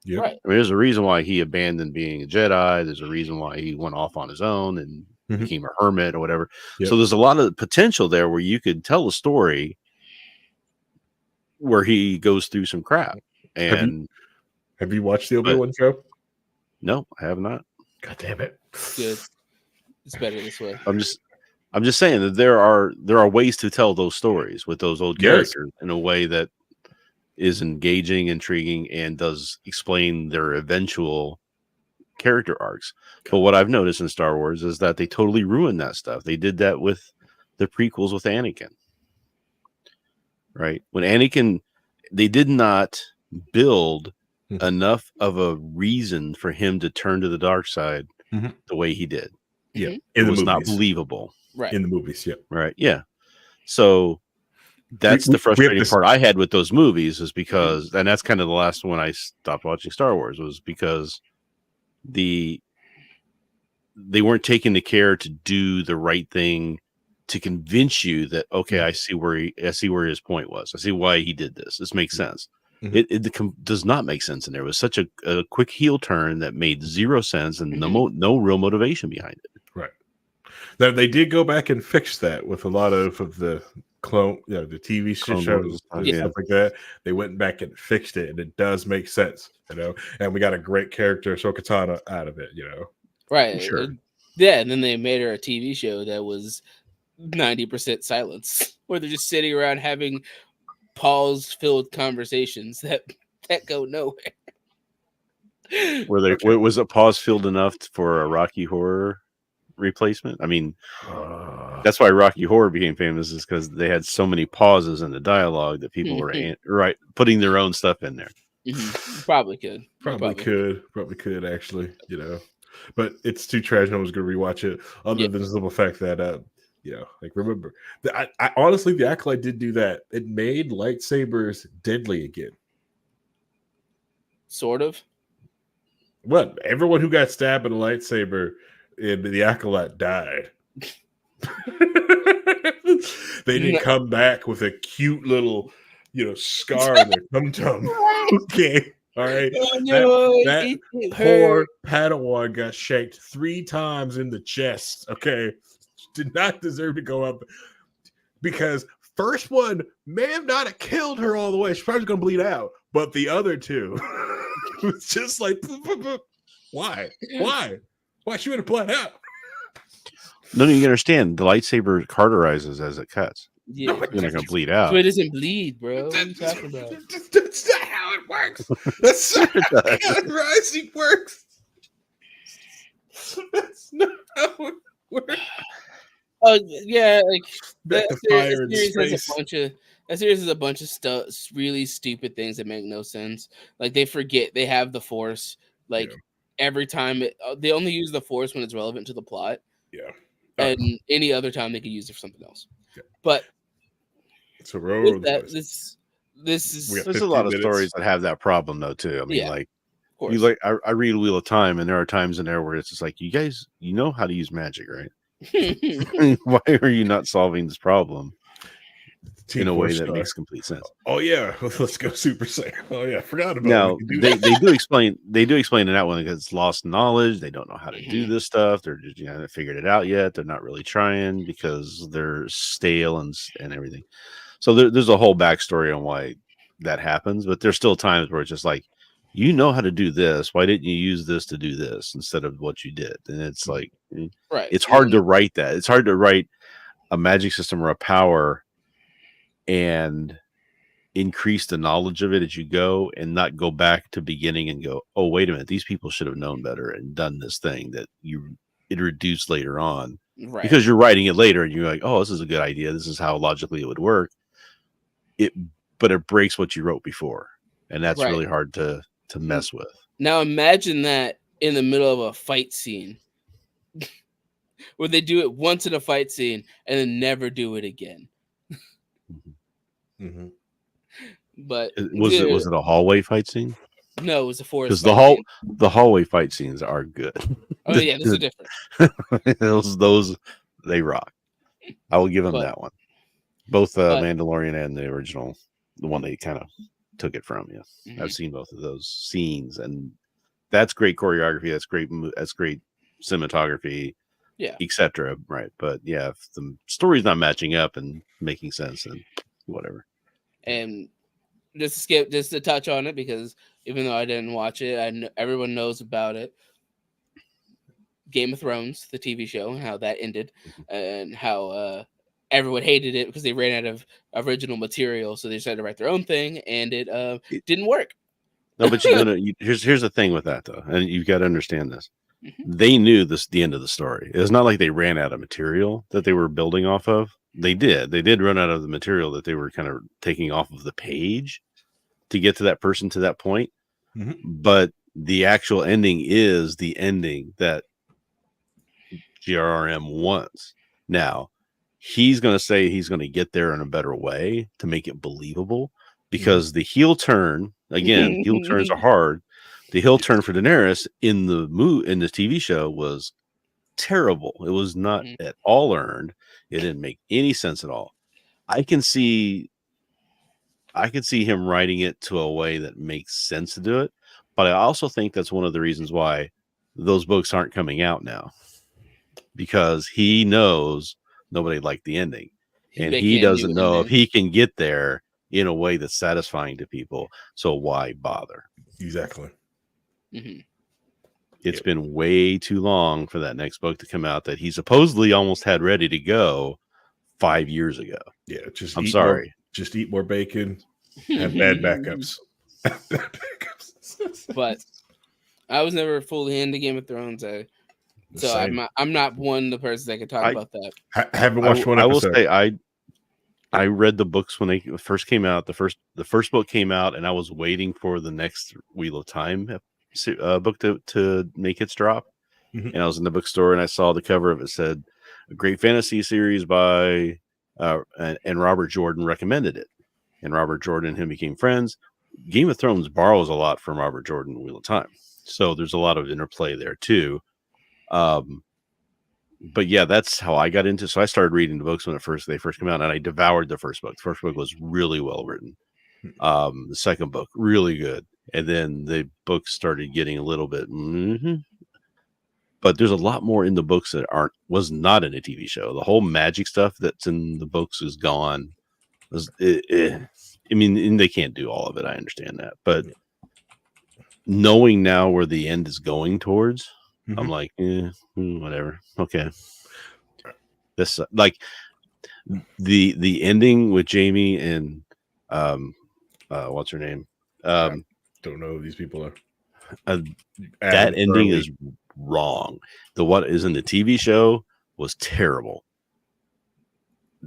Yeah, right. I mean, there's a reason why he abandoned being a Jedi. There's a reason why he went off on his own and became a hermit or whatever. Yep. So there's a lot of potential there where you could tell a story where he goes through some crap. And have you watched the Obi-Wan show? No, I have not. God damn it! Good. It's better this way. I'm just saying that there are ways to tell those stories with those old characters in a way that is engaging, intriguing, and does explain their eventual character arcs. But what I've noticed in Star Wars is that they totally ruined that stuff. They did that with the prequels with Anakin. Right? When Anakin, they did not build enough of a reason for him to turn to the dark side the way he did. Yeah. It was not believable. Right. In the movies, yeah. Right. Yeah. So that's the frustrating part I had with those movies, is because, and that's kind of the last one I stopped watching Star Wars, was because they weren't taking the care to do the right thing to convince you that, okay, I see where his point was. I see why he did this. This makes sense. It does not make sense in there. It was such a quick heel turn that made zero sense and no real motivation behind it. Right. Now they did go back and fix that with a lot of the clone, the TV shows and stuff like that. They went back and fixed it, and it does make sense, And we got a great character, Ahsoka Tano, out of it, Right. Sure. Yeah, and then they made her a TV show that was 90% silence, where they're just sitting around having pause-filled conversations that go nowhere. Was it pause-filled enough for a Rocky Horror replacement? I mean, that's why Rocky Horror became famous, is because they had so many pauses in the dialogue that people were putting their own stuff in there. Probably could. Probably could actually, but it's too trash. No one's gonna rewatch it, other than the simple fact that remember, I honestly, the Acolyte did do that. It made lightsabers deadly again. Sort of. What? Everyone who got stabbed with a lightsaber in the Acolyte died. They didn't come back with a cute little, scar on their tum-tum. Okay. All right. That poor Padawan got shanked 3 times in the chest. Okay. Did not deserve to go up because first one may have not have killed her all the way. She's probably going to bleed out. But the other two was just like, why? She would have bled out. No, you understand. The lightsaber cauterizes as it cuts. Yeah, you're not gonna bleed out. So it doesn't bleed, bro. What are you talking about? That's not how it works. That's not how cauterizing works. That's not how it works. Oh yeah, like that series has a bunch of stuff, really stupid things that make no sense. Like they forget they have the Force. Like every time they only use the Force when it's relevant to the plot. Yeah. And any other time they could use it for something else. Yeah. But so this is there's a lot of stories that have that problem though too. I mean, like you I read Wheel of Time, and there are times in there where it's just like, you guys, you know how to use magic, right? Why are you not solving this problem in a way that makes complete sense? Oh yeah, let's go Super Saiyan. Oh yeah, forgot about. Now they do explain in that one because it's lost knowledge. They don't know how to do this stuff. They're just they haven't figured it out yet. They're not really trying because they're stale and everything. So there's a whole backstory on why that happens. But there's still times where it's just like, you know how to do this. Why didn't you use this to do this instead of what you did? And it's like, it's hard to write that. It's hard to write a magic system or a power and increase the knowledge of it as you go, and not go back to beginning and go, oh, wait a minute, these people should have known better and done this thing that you introduced later on, because you're writing it later and you're like, oh, this is a good idea. This is how logically it would work. But it breaks what you wrote before, and that's really hard to mess with. Now imagine that in the middle of a fight scene where they do it once in a fight scene and then never do it again. But was it a hallway fight scene? No, it was a forest. Because the hallway fight scenes are good. Oh yeah, this is different. those they rock. I will give them that one. Both Mandalorian and the original, the one they kind of took it from. Yeah, I've seen both of those scenes, and that's great choreography. That's great cinematography. Yeah, etc. Right, but yeah, if the story's not matching up and making sense, then whatever. And just to touch on it, because even though I didn't watch it, everyone knows about it. Game of Thrones, the TV show, and how that ended, and how everyone hated it because they ran out of original material, so they decided to write their own thing, and it didn't work. No, but here's the thing with that though, and you've got to understand this. They knew the end of the story. It's not like they ran out of material that they were building off of. They did run out of the material that they were kind of taking off of the page to get to that person to that point. But the actual ending is the ending that GRRM wants. Now, he's going to say he's going to get there in a better way to make it believable, because the heel turn, again, heel turns are hard. The heel turn for Daenerys in the TV show was terrible. It was not at all earned. It didn't make any sense at all. I can see him writing it to a way that makes sense to do it, but I also think that's one of the reasons why those books aren't coming out now, because he knows nobody liked the ending, and he doesn't know if he can get there in a way that's satisfying to people. So why bother? Exactly. It's been way too long for that next book to come out that he supposedly almost had ready to go 5 years ago. Yeah, just eat more bacon, have bad backups. But I was never fully into Game of Thrones, so I'm not one of the persons that can talk about that. I haven't watched one episode. I will say I read the books when they first came out. The first book came out, and I was waiting for the next Wheel of Time book to make its drop. And I was in the bookstore, and I saw the cover of it, said a great fantasy series by and Robert Jordan recommended it, and Robert Jordan and him became friends. Game of Thrones borrows a lot from Robert Jordan and Wheel of Time, so there's a lot of interplay there too. but yeah, that's how I got into. So I started reading the books when they first came out, and I devoured the first book. The first book was really well written. The second book really good, and then the books started getting a little bit. But there's a lot more in the books that was not in a TV show. The whole magic stuff that's in the books is gone. I mean, and they can't do all of it. I understand that, but knowing now where the end is going towards, I'm like, whatever. Okay, this like the ending with Jamie and what's her name? I don't know who these people are. That ending is wrong. The what is in the TV show was terrible.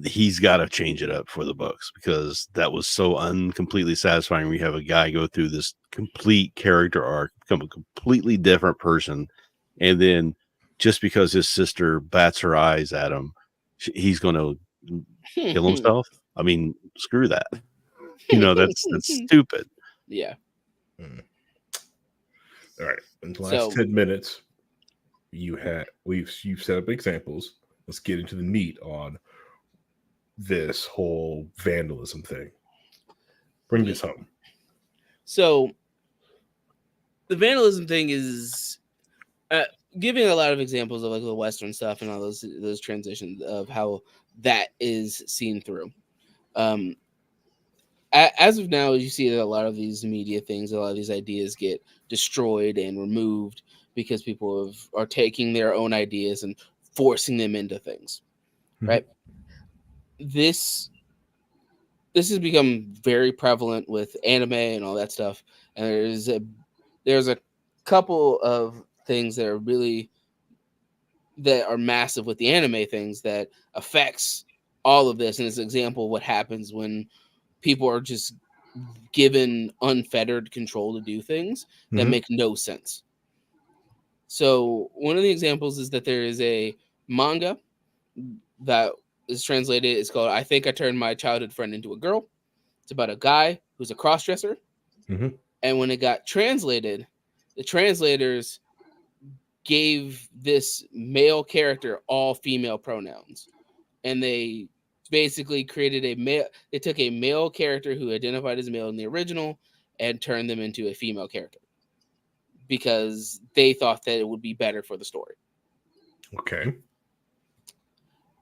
He's got to change it up for the books because that was so uncompletely satisfying. We have a guy go through this complete character arc, become a completely different person, and then just because his sister bats her eyes at him, he's going to kill himself. I mean, screw that. That's stupid. Yeah. All right. In the last 10 minutes, you've set up examples. Let's get into the meat on this whole vandalism thing. Bring this home. So the vandalism thing is giving a lot of examples of like the Western stuff and all those transitions of how that is seen through. As of now, you see that a lot of these media things, a lot of these ideas get destroyed and removed because people are taking their own ideas and forcing them into things, right? This has become very prevalent with anime and all that stuff, and there's a couple of things that are massive with the anime things that affects all of this, and it's an example of what happens when people are just given unfettered control to do things that make no sense. So one of the examples is that there is a manga that is translated. It's called I Think I Turned My Childhood Friend Into a Girl. It's about a guy who's a cross-dresser. And when it got translated, the translators gave this male character all female pronouns. And they basically created they took a male character who identified as male in the original and turned them into a female character because they thought that it would be better for the story. Okay.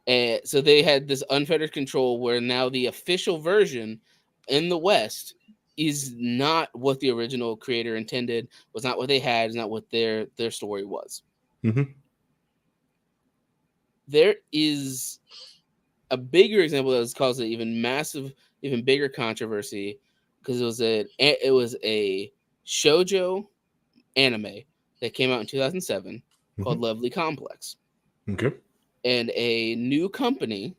And so they had this unfettered control where now the official version in the West is not what the original creator intended, was not what they had, is not what their story was. There is a bigger example that was caused an even bigger controversy because it was a shoujo anime that came out in 2007 called Lovely Complex. Okay. And a new company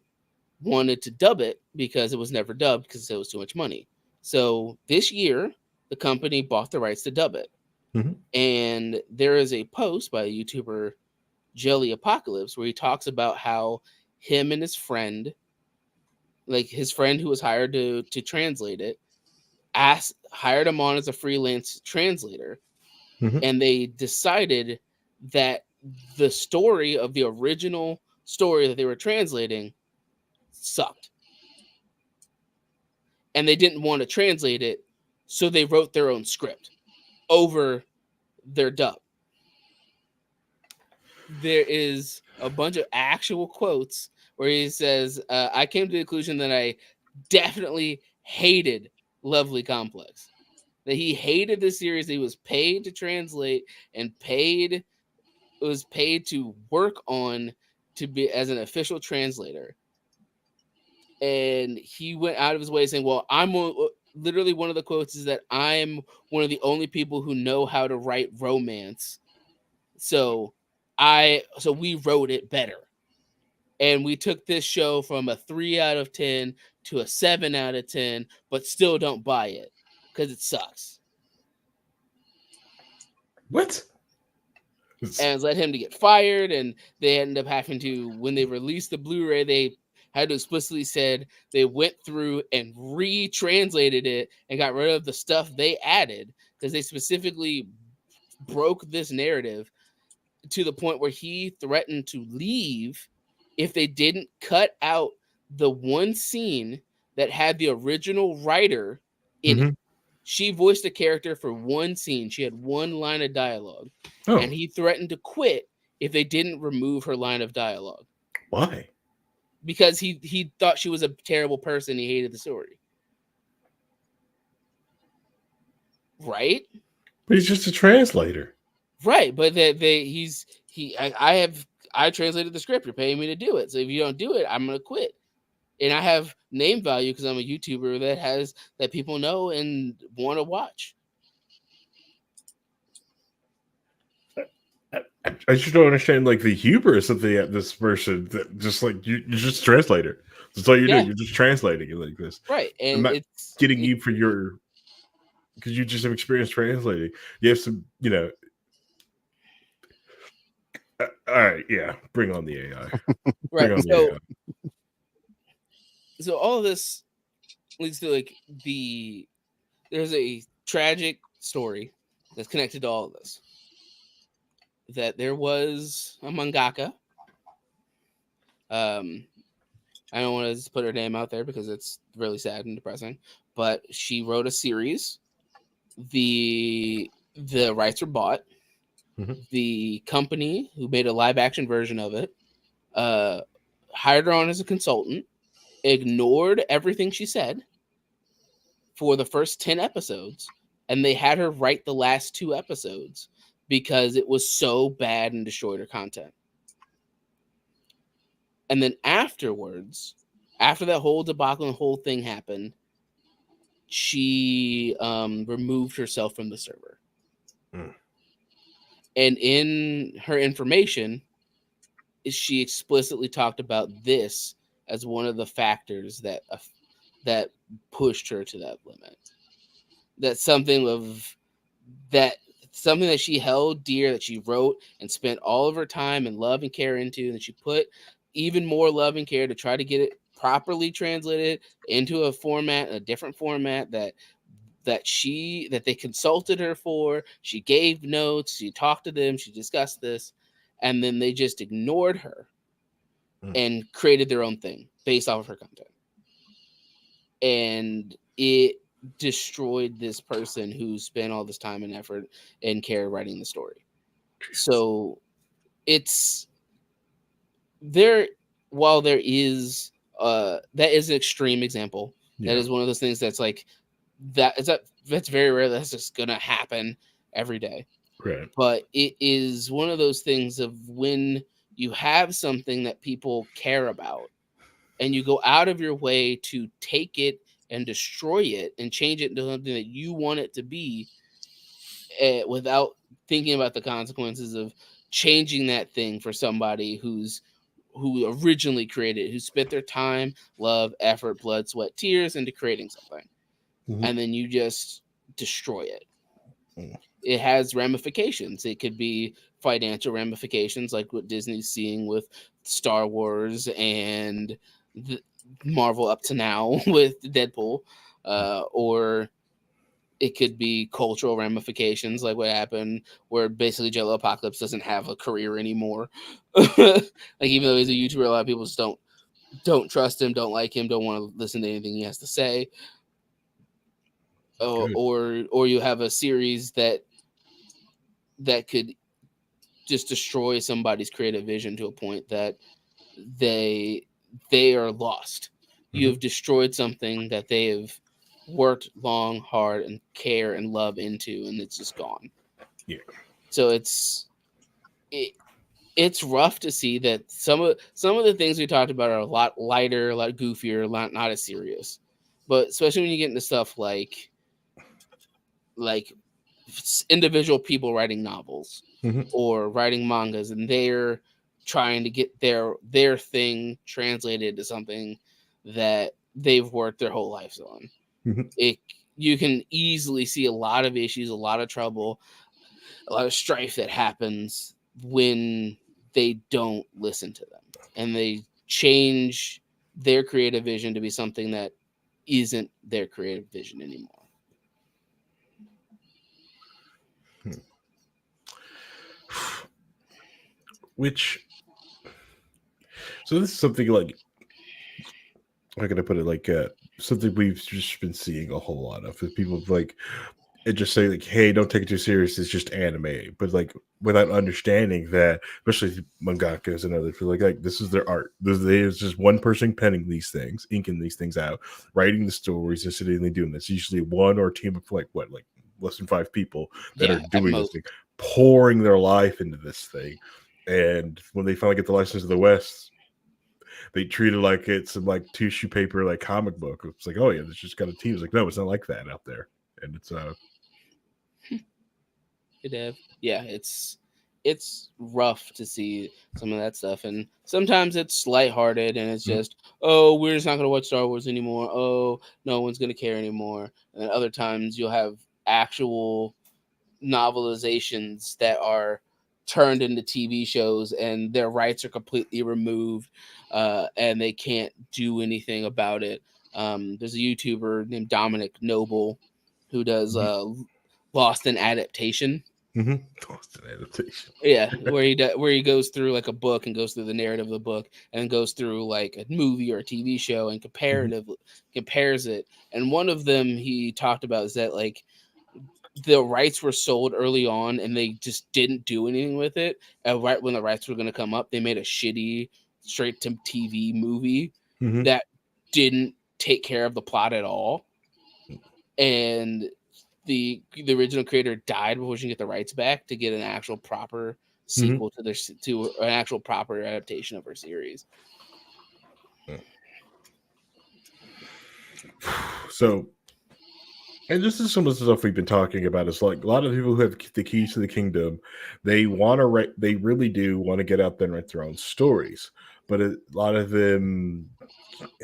wanted to dub it because it was never dubbed because it was too much money. So this year, the company bought the rights to dub it. And there is a post by a YouTuber, Jelly Apocalypse, where he talks about how him and his friend, like his friend who was hired to translate it, hired him on as a freelance translator. And they decided that the story of the original story that they were translating sucked. And they didn't want to translate it, so they wrote their own script over their dub. There is a bunch of actual quotes where he says, I came to the conclusion that I definitely hated Lovely Complex. That he hated the series that he was paid to translate and was paid to work on to be as an official translator. And he went out of his way saying, well, literally one of the quotes is that I'm one of the only people who know how to write romance. So we wrote it better. And we took this show from a 3 out of 10 to a 7 out of 10, but still don't buy it because it sucks. What? And let him to get fired. And they ended up having to, when they released the Blu-ray, they had to explicitly said they went through and retranslated it and got rid of the stuff they added because they specifically broke this narrative to the point where he threatened to leave if they didn't cut out the one scene that had the original writer in it. She voiced a character for one scene. She had one line of dialogue. And he threatened to quit if they didn't remove her line of dialogue. Why? Because he thought she was a terrible person. He hated the story. Right? But he's just a translator. Right, but I translated the script. You're paying me to do it. So if you don't do it, I'm gonna quit. And I have name value because I'm a YouTuber that people know and want to watch. I just don't understand like the hubris of this person. That just like you're just a translator. That's all you do. You're just translating it like this, right? And I'm not getting you for your because you just have experience translating. You have some, all right, yeah. Bring on the AI. Right. So all of this leads to like there's a tragic story that's connected to all of this. That there was a mangaka. I don't want to just put her name out there because it's really sad and depressing. But she wrote a series. The rights were bought. The company who made a live action version of it hired her on as a consultant, ignored everything she said for the first 10 episodes, and they had her write the last 2 episodes because it was so bad and destroyed her content. And then afterwards, after that whole debacle and whole thing happened, she removed herself from the server. And in her information, she explicitly talked about this as one of the factors that pushed her to that limit. That's something that she held dear, that she wrote and spent all of her time and love and care into, and that she put even more love and care to try to get it properly translated into a different format that they consulted her for. She gave notes, she talked to them, she discussed this, and then they just ignored her and created their own thing based off of her content. And it destroyed this person who spent all this time and effort and care writing the story. So while there is that is an extreme example. That is one of those things that's like that's very rare. That's just gonna happen every day. Right. But it is one of those things of when you have something that people care about and you go out of your way to take it and destroy it and change it into something that you want it to be without thinking about the consequences of changing that thing for somebody who originally created it, who spent their time, love, effort, blood, sweat, tears into creating something. And then you just destroy it. It has ramifications. It could be financial ramifications, like what Disney's seeing with Star Wars and Marvel up to now with Deadpool, or it could be cultural ramifications, like what happened where basically Jello Apocalypse doesn't have a career anymore. Like, even though he's a YouTuber, a lot of people just don't trust him, don't like him, don't want to listen to anything he has to say. Or you have a series that could just destroy somebody's creative vision to a point that they are lost. You have destroyed something that they have worked long, hard, and care and love into, and it's just gone. Yeah. So it's rough to see that some of the things we talked about are a lot lighter, a lot goofier, not as serious. But especially when you get into stuff like individual people writing novels or writing mangas, and they're trying to get their thing translated to something that they've worked their whole lives on. You can easily see a lot of issues, a lot of trouble, a lot of strife that happens when they don't listen to them and they change their creative vision to be something that isn't their creative vision anymore. Which, so this is something like, how can I put it? Like something we've just been seeing a whole lot of. Is people like and just say like, "Hey, don't take it too serious. It's just anime," but like without understanding that, especially mangakas and others, like this is their art. There's just one person penning these things, inking these things out, writing the stories, and sitting and doing this. Usually one or a team of like less than 5 people that are doing this thing, pouring their life into this thing. And when they finally get the license to the West, they treat it like it's some like tissue paper, like comic book. It's like, oh yeah, this just got a team. It's like, no, it's not like that out there. And it's yeah, it's rough to see some of that stuff, and sometimes it's lighthearted and it's just, oh, we're just not gonna watch Star Wars anymore. Oh, no one's gonna care anymore. And then other times you'll have actual novelizations that are turned into TV shows and their rights are completely removed, and they can't do anything about it. There's a YouTuber named Dominic Noble who does Lost in Adaptation. Lost in Adaptation. Yeah, where he goes through like a book and goes through the narrative of the book and goes through like a movie or a TV show and compares it. And one of them he talked about is that like the rights were sold early on and they just didn't do anything with it. And right when the rights were going to come up, they made a shitty straight to TV movie that didn't take care of the plot at all. And the original creator died before she could get the rights back to get an actual proper sequel to an actual proper adaptation of her series. So, and this is some of the stuff we've been talking about. It's like a lot of people who have the keys to the kingdom, they want to they really do want to get out there and write their own stories, but a lot of them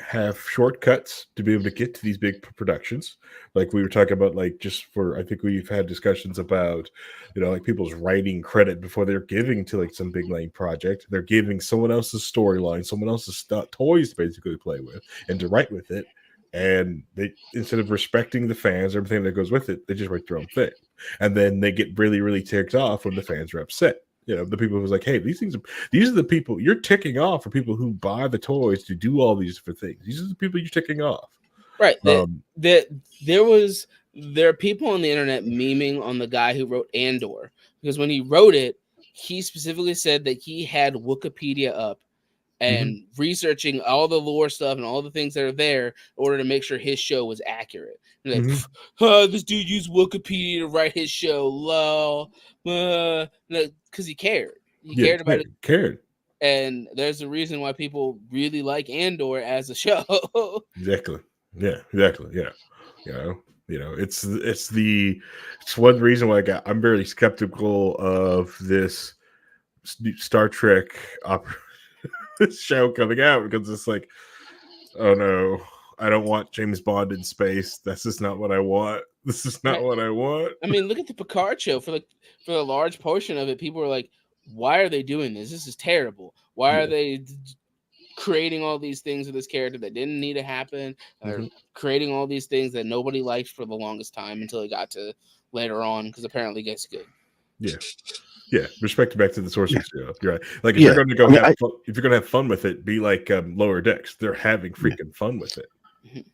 have shortcuts to be able to get to these big productions. Like we were talking about, like just for, I think we've had discussions about, like people's writing credit before they're giving to like some big name project. They're giving someone else's storyline, someone else's toys to basically play with and to write with it. And they, instead of respecting the fans, everything that goes with it, they just write their own thing. And then they get really, really ticked off when the fans are upset. The people who's like, hey, these are the people you're ticking off for, people who buy the toys to do all these different things. These are the people you're ticking off. Right. There are people on the internet memeing on the guy who wrote Andor, because when he wrote it, he specifically said that he had Wikipedia up and researching all the lore stuff and all the things that are there in order to make sure his show was accurate. And like, this dude used Wikipedia to write his show, lol. Because he cared. He cared about it. Cared. And there's a reason why people really like Andor as a show. Exactly. Yeah. Exactly. Yeah. It's one reason why I'm very skeptical of this Star Trek show coming out, because it's like, oh no, I don't want James Bond in space. That's just not what I want. This is not what I want. I mean, look at the Picard show. For a large portion of it, people were like, why are they doing this? This is terrible. Why are they creating all these things with this character that didn't need to happen? Or creating all these things that nobody liked for the longest time until it got to later on, because apparently it gets good. Yeah, respect back to the source material. You're right. Like if you're going to go if you're going to have fun with it, be like Lower Decks. They're having freaking fun with it.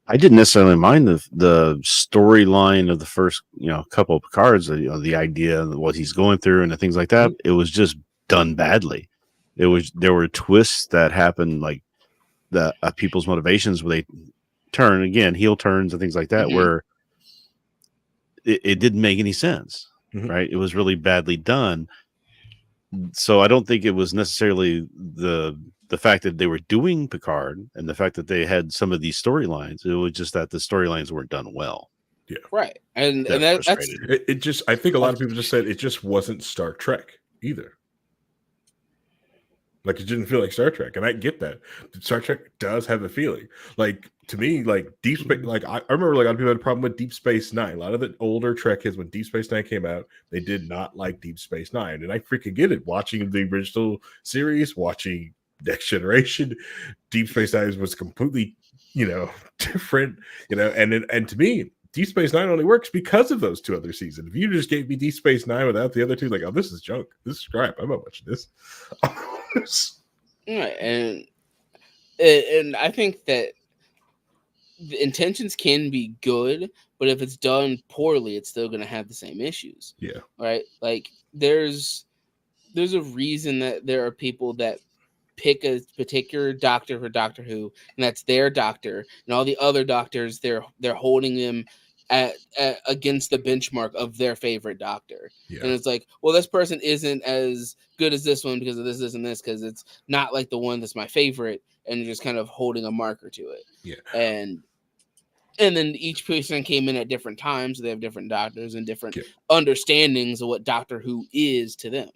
I didn't necessarily mind the storyline of the first couple of Picards. The idea of what he's going through and the things like that. It was just done badly. There were twists that happened, like the people's motivations where they turn again, heel turns and things like that, where it didn't make any sense. Right, it was really badly done. So I don't think it was necessarily the fact that they were doing Picard and the fact that they had some of these storylines. It was just that the storylines weren't done well. Yeah, right. And that's it. Just, I think a lot of people just said it just wasn't Star Trek either. Like, it didn't feel like Star Trek, and I get that. Star Trek does have a feeling. Like, to me, like Deep Space, like I remember like a lot of people had a problem with Deep Space Nine. A lot of the older Trek kids, when Deep Space Nine came out, they did not like Deep Space Nine, and I freaking get it. Watching the original series, watching Next Generation, Deep Space Nine was completely, different, and to me, Deep Space Nine only works because of those 2 other seasons. If you just gave me Deep Space Nine without the other 2, like, oh, this is junk. This is crap. I'm not watching this. and I think that the intentions can be good, but if it's done poorly, it's still going to have the same issues. Yeah. Right. Like there's a reason that there are people that pick a particular doctor for Doctor Who, and that's their doctor, and all the other doctors they're holding them at against the benchmark of their favorite doctor. Yeah. And it's like, well, this person isn't as good as this one because of this and this, because it's not like the one that's my favorite, and you're just kind of holding a marker to it. Yeah. And then each person came in at different times, so they have different doctors and different understandings of what Doctor Who is to them.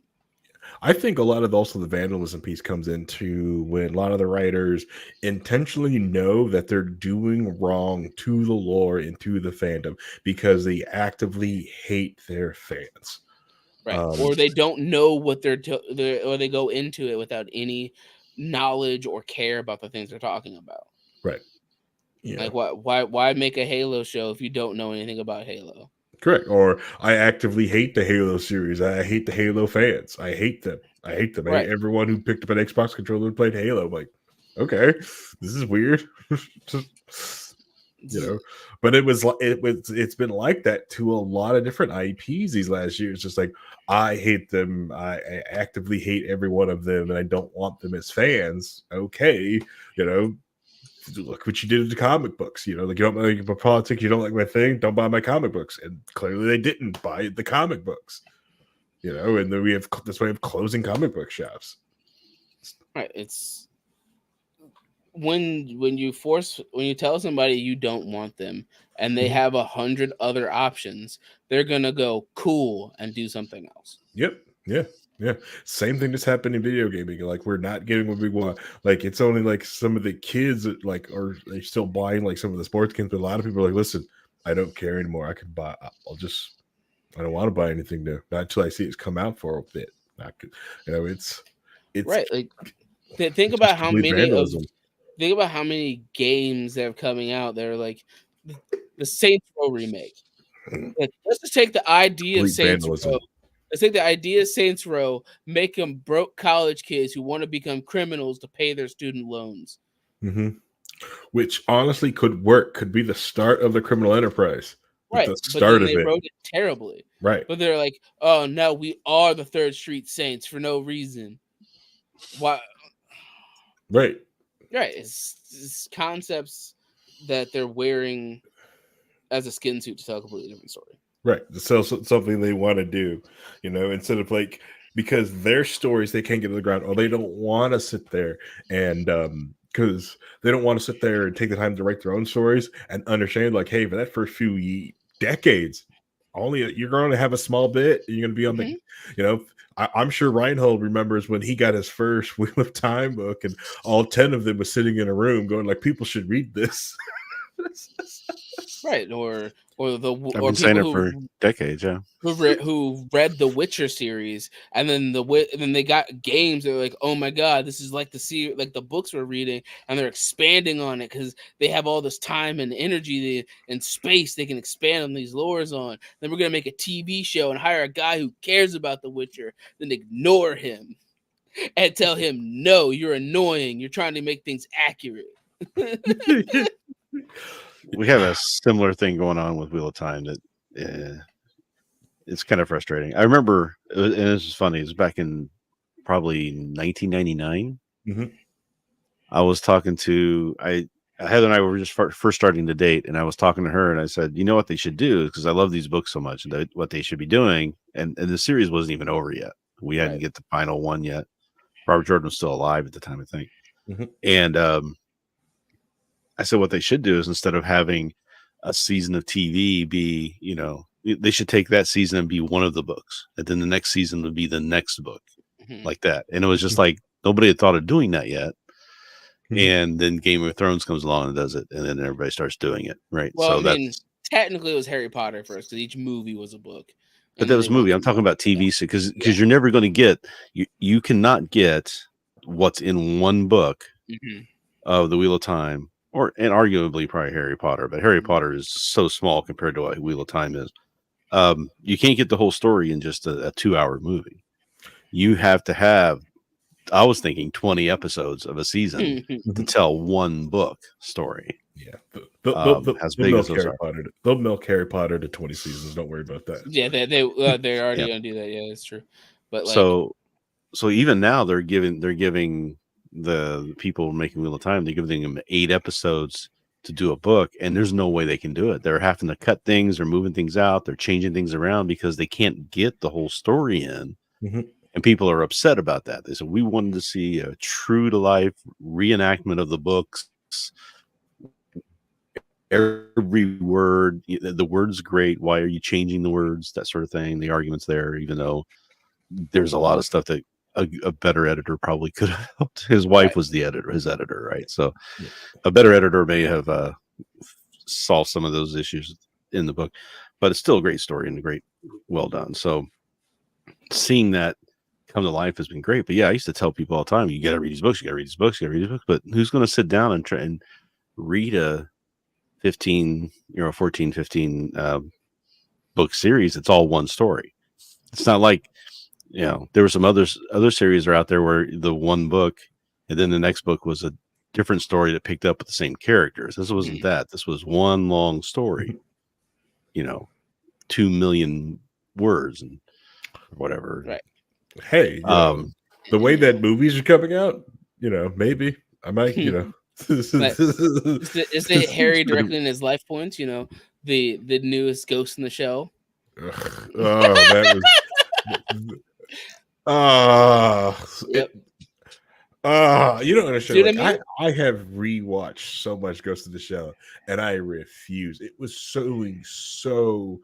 I think a lot of also the vandalism piece comes into when a lot of the writers intentionally know that they're doing wrong to the lore and to the fandom because they actively hate their fans. Right. Or they don't know what or they go into it without any knowledge or care about the things they're talking about. Right. Yeah. Like why make a Halo show if you don't know anything about Halo? Correct. Or I actively hate the Halo series. I hate the Halo fans. I hate them. I hate them. Right. Everyone who picked up an Xbox controller and played Halo. I'm like, okay, this is weird. But it's been like that to a lot of different IPs these last years. Just like I hate them. I actively hate every one of them, and I don't want them as fans. Okay, look what you did to the comic books. Like you don't like my politics, you don't like my thing, don't buy my comic books. And clearly they didn't buy the comic books. And then we have this way of closing comic book shops. Right. It's when you tell somebody you don't want them and they have 100 other options, they're gonna go cool and do something else. Yep. Yeah. Yeah, same thing just happened in video gaming. Like we're not getting what we want. Like it's only like some of the kids that are they still buying like some of the sports games. But a lot of people are like, listen, I don't care anymore. I can buy. I don't want to buy anything new. Not until I see it's come out for a bit. It's right. Like think about how many games that are coming out. They're like the Saints Row remake. Like, let's just take the idea of Saints Row. Let's take the idea of Saints Row, make them broke college kids who want to become criminals to pay their student loans. Mm-hmm. Which honestly could work, could be the start of the criminal enterprise. Right. But then they wrote it terribly. Right. But they're like, oh, no, we are the Third Street Saints for no reason. Why? Right. Right. It's concepts that they're wearing as a skin suit to tell a completely different story. Right. So something they want to do, instead of because their stories they can't get to the ground, or they don't want to sit there and because they don't want to sit there and take the time to write their own stories and understand hey, for that first few decades, you're going to have a small bit. You're going to be on the, I'm sure Reinhold remembers when he got his first Wheel of Time book and all 10 of them was sitting in a room going people should read this. Right. Or I've been saying it for decades, yeah. Who read the Witcher series, and then they got games. They're like, oh my god, this is like the books we're reading, and they're expanding on it because they have all this time and energy and space they can expand on these lores on. Then we're gonna make a TV show and hire a guy who cares about the Witcher, then ignore him and tell him, no, you're annoying. You're trying to make things accurate. We have a similar thing going on with Wheel of Time that it's kind of frustrating. I remember, and this is funny, it was back in probably 1999. Mm-hmm. I was talking to, Heather and I were just first starting to date, and I was talking to her, and I said, you know what they should do, because I love these books so much, and what they should be doing, and the series wasn't even over yet. We hadn't get the final one yet. Robert Jordan was still alive at the time, I think. Mm-hmm. And I said what they should do is instead of having a season of TV be, they should take that season and be one of the books. And then the next season would be the next book, like that. And it was just like nobody had thought of doing that yet. Mm-hmm. And then Game of Thrones comes along and does it. And then everybody starts doing it. Right. Well, so technically it was Harry Potter first because each movie was a book. But that was a movie. I'm talking about TV because you're never going to get, you cannot get what's in one book of the Wheel of Time and arguably probably Harry Potter, but Harry Potter is so small compared to what Wheel of Time is. You can't get the whole story in just a 2-hour movie. You have to have, I was thinking 20 episodes of a season to tell one book story. Yeah, As they'll big milk as those Harry are. Potter. They'll milk Harry Potter to 20 seasons. Don't worry about that. Yeah, they're already Yeah. gonna do that. Yeah, that's true. But like, So even now they're giving the people making Wheel of Time, they're giving them 8 episodes to do a book, and there's no way they can do it. They're having to cut things, they're moving things out, they're changing things around because they can't get the whole story in. And people are upset about that. They said we wanted to see a true to life reenactment of the books. Every word, the word's great. Why are you changing the words? That sort of thing. The arguments there, even though there's a lot of stuff that a better editor probably could have helped. His wife was his editor, right? So a better editor may have solved some of those issues in the book, but it's still a great story and well done. So seeing that come to life has been great. But yeah, I used to tell people all the time, you got to read these books, you got to read these books, you got to read these books. But who's going to sit down and try and read a 14, 15 book series? It's all one story. It's not like, there were some other series are out there where the one book and then the next book was a different story that picked up with the same characters. This wasn't that. This was one long story, 2 million words and whatever. Right. Hey, the way that movies are coming out, maybe I might, is it Harry directly in his life points? The newest Ghost in the Shell. That was. Yep. I have rewatched so much Ghost in the Shell, and I refuse. It was so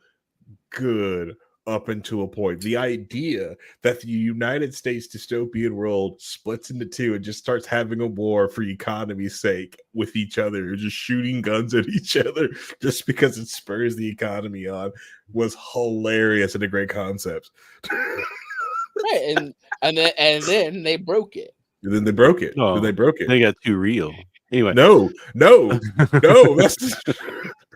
good up until a point. The idea that the United States dystopian world splits into two and just starts having a war for economy's sake with each other, just shooting guns at each other just because it spurs the economy on, was hilarious and a great concept. Right, and then they broke it. And then they broke it. Oh, then they broke it. They got too real. Anyway, no. That's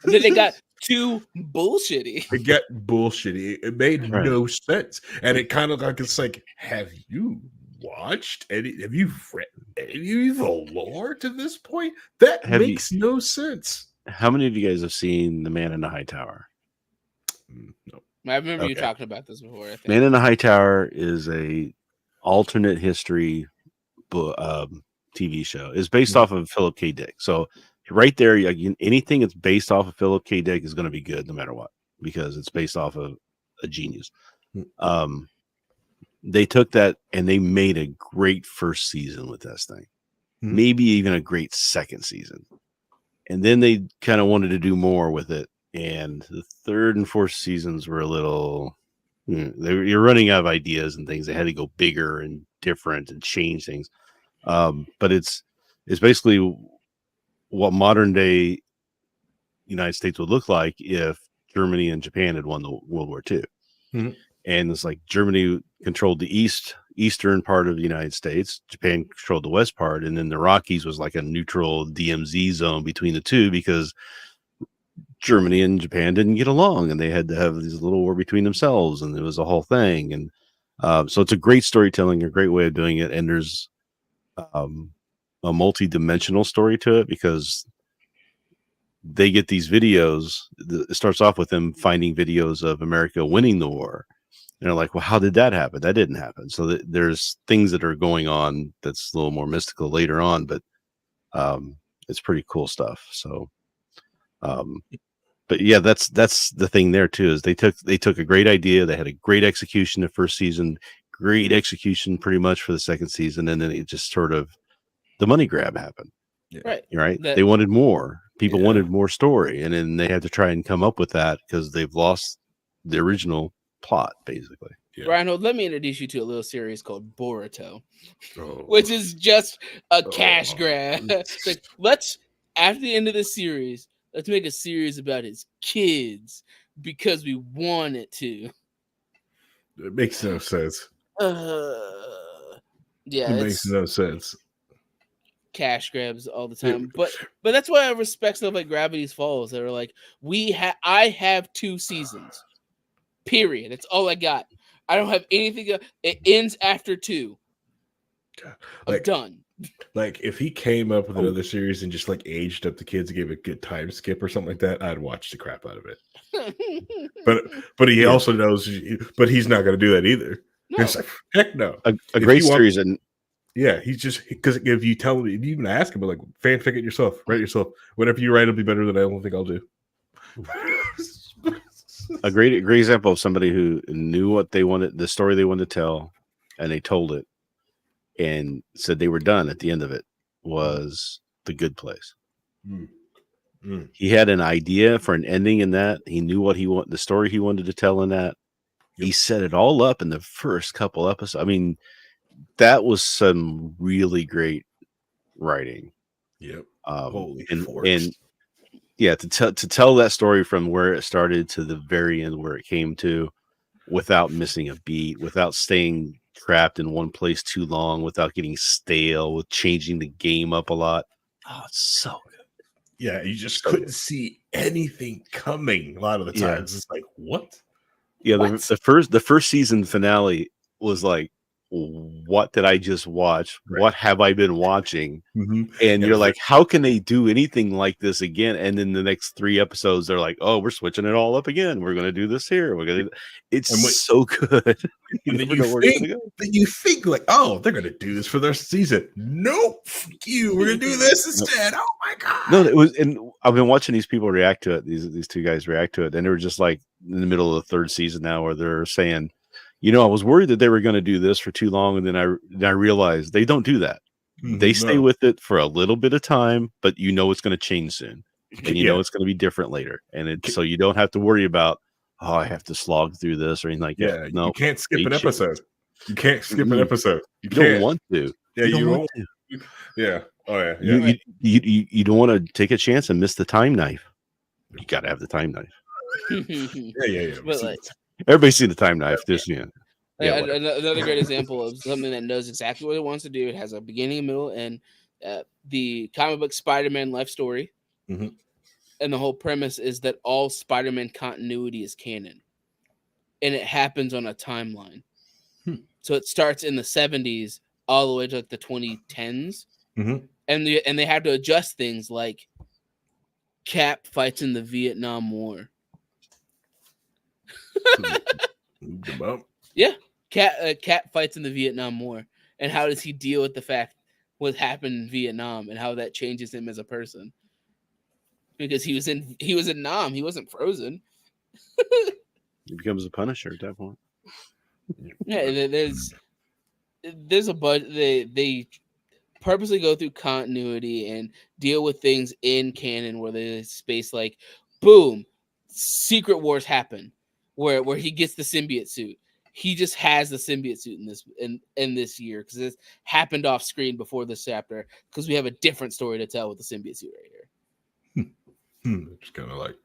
then they got too bullshitty. It got bullshitty. It made no sense, and it kind of it's like, have you watched any? Have you read any of the lore to this point? That makes no sense. How many of you guys have seen The Man in the High Tower? No. I remember you talking about this before. I think. Man in the High Tower is a alternate history TV show. It's based off of Philip K. Dick. So right there, anything that's based off of Philip K. Dick is going to be good no matter what, because it's based off of a genius. They took that and they made a great first season with this thing, maybe even a great second season. And then they kind of wanted to do more with it. And the third and fourth seasons were a little, you're running out of ideas and things. They had to go bigger and different and change things. But it's basically what modern day United States would look like if Germany and Japan had won the World War II. And it's like Germany controlled the eastern part of the United States, Japan controlled the west part, and then the Rockies was like a neutral DMZ zone between the two because Germany and Japan didn't get along, and they had to have this little war between themselves, and it was a whole thing. And so it's a great storytelling, a great way of doing it, and there's a multi-dimensional story to it because they get these videos. It starts off with them finding videos of America winning the war. And they're like, well, how did that happen? That didn't happen. So there's things that are going on that's a little more mystical later on, but it's pretty cool stuff. So, but yeah, that's the thing there too, is they took a great idea. They had a great execution the first season, great execution pretty much for the second season. And then it just sort of, the money grab happened. Right. They wanted more. People wanted more story. And then they had to try and come up with that because they've lost the original plot, basically. Reinhold, let me introduce you to a little series called Boruto, which is just a cash grab. Like, after the end of the series, let's make a series about his kids because we wanted to. It makes no sense. Yeah, it makes no sense. cash grabs all the time. But that's why I respect stuff like Gravity's Falls. They were like, I have 2 seasons. Period. That's all I got. I don't have anything. It ends after 2. I'm done. Like if he came up with another series and just like aged up the kids and gave a good time skip or something like that, I'd watch the crap out of it. But he also knows, but he's not going to do that either. No. It's like, heck no. A great series, and he's just because if you tell me, you even ask him, like fanfic it yourself, write it yourself. Whatever you write will be better than I don't think I'll do. A great example of somebody who knew what they wanted, the story they wanted to tell, and they told it and said they were done at the end of it, was The Good Place. He had an idea for an ending in that. He knew what the story he wanted to tell in that. He set it all up in the first couple episodes. I mean, that was some really great writing. Yep. And yeah, to tell that story from where it started to the very end where it came to, without missing a beat, without staying trapped in one place too long, without getting stale, with changing the game up a lot. Oh, it's so good. Yeah, you just couldn't see anything coming a lot of the times. It's like, what? Yeah, the first season finale was like, what did I just watch? Right. What have I been watching? And you're like, how can they do anything like this again? And then the next 3 episodes, they're like, oh, we're switching it all up again. We're going to do this here. We're going to. It's so good. And then you think like, oh, they're going to do this for their season. Nope, we're going to do this instead. Oh my god. No, it was, and I've been watching these people react to it. These 2 guys react to it, and they were just like in the middle of the 3rd season now, where they're saying, I was worried that they were going to do this for too long, and then I realized they don't do that. They stay with it for a little bit of time, but it's going to change soon, and it's going to be different later, and so you don't have to worry about, oh, I have to slog through this or anything like that. No, you can't skip an episode. You can't skip an episode. You don't want to. Yeah, you don't want to. Yeah. Oh yeah. You don't want to take a chance and miss the time knife. You got to have the time knife. Yeah. But like, everybody's seen the time knife. Another great example of something that knows exactly what it wants to do. It has a beginning, middle, and the comic book Spider-Man life story. And the whole premise is that all Spider-Man continuity is canon, and it happens on a timeline. So it starts in the 70s all the way to like the 2010s, and they have to adjust things like Cap fights in the Vietnam War. Yeah, Cap fights in the Vietnam War, and how does he deal with the fact what happened in Vietnam and how that changes him as a person? Because he was in Nam, he wasn't frozen. He becomes a Punisher at that point. Yeah, there's a budget. They purposely go through continuity and deal with things in canon where there's space like, boom, Secret Wars happen, where he gets the symbiote suit. He just has the symbiote suit in this year because it happened off screen before this chapter because we have a different story to tell with the symbiote suit right here. It's kind of like,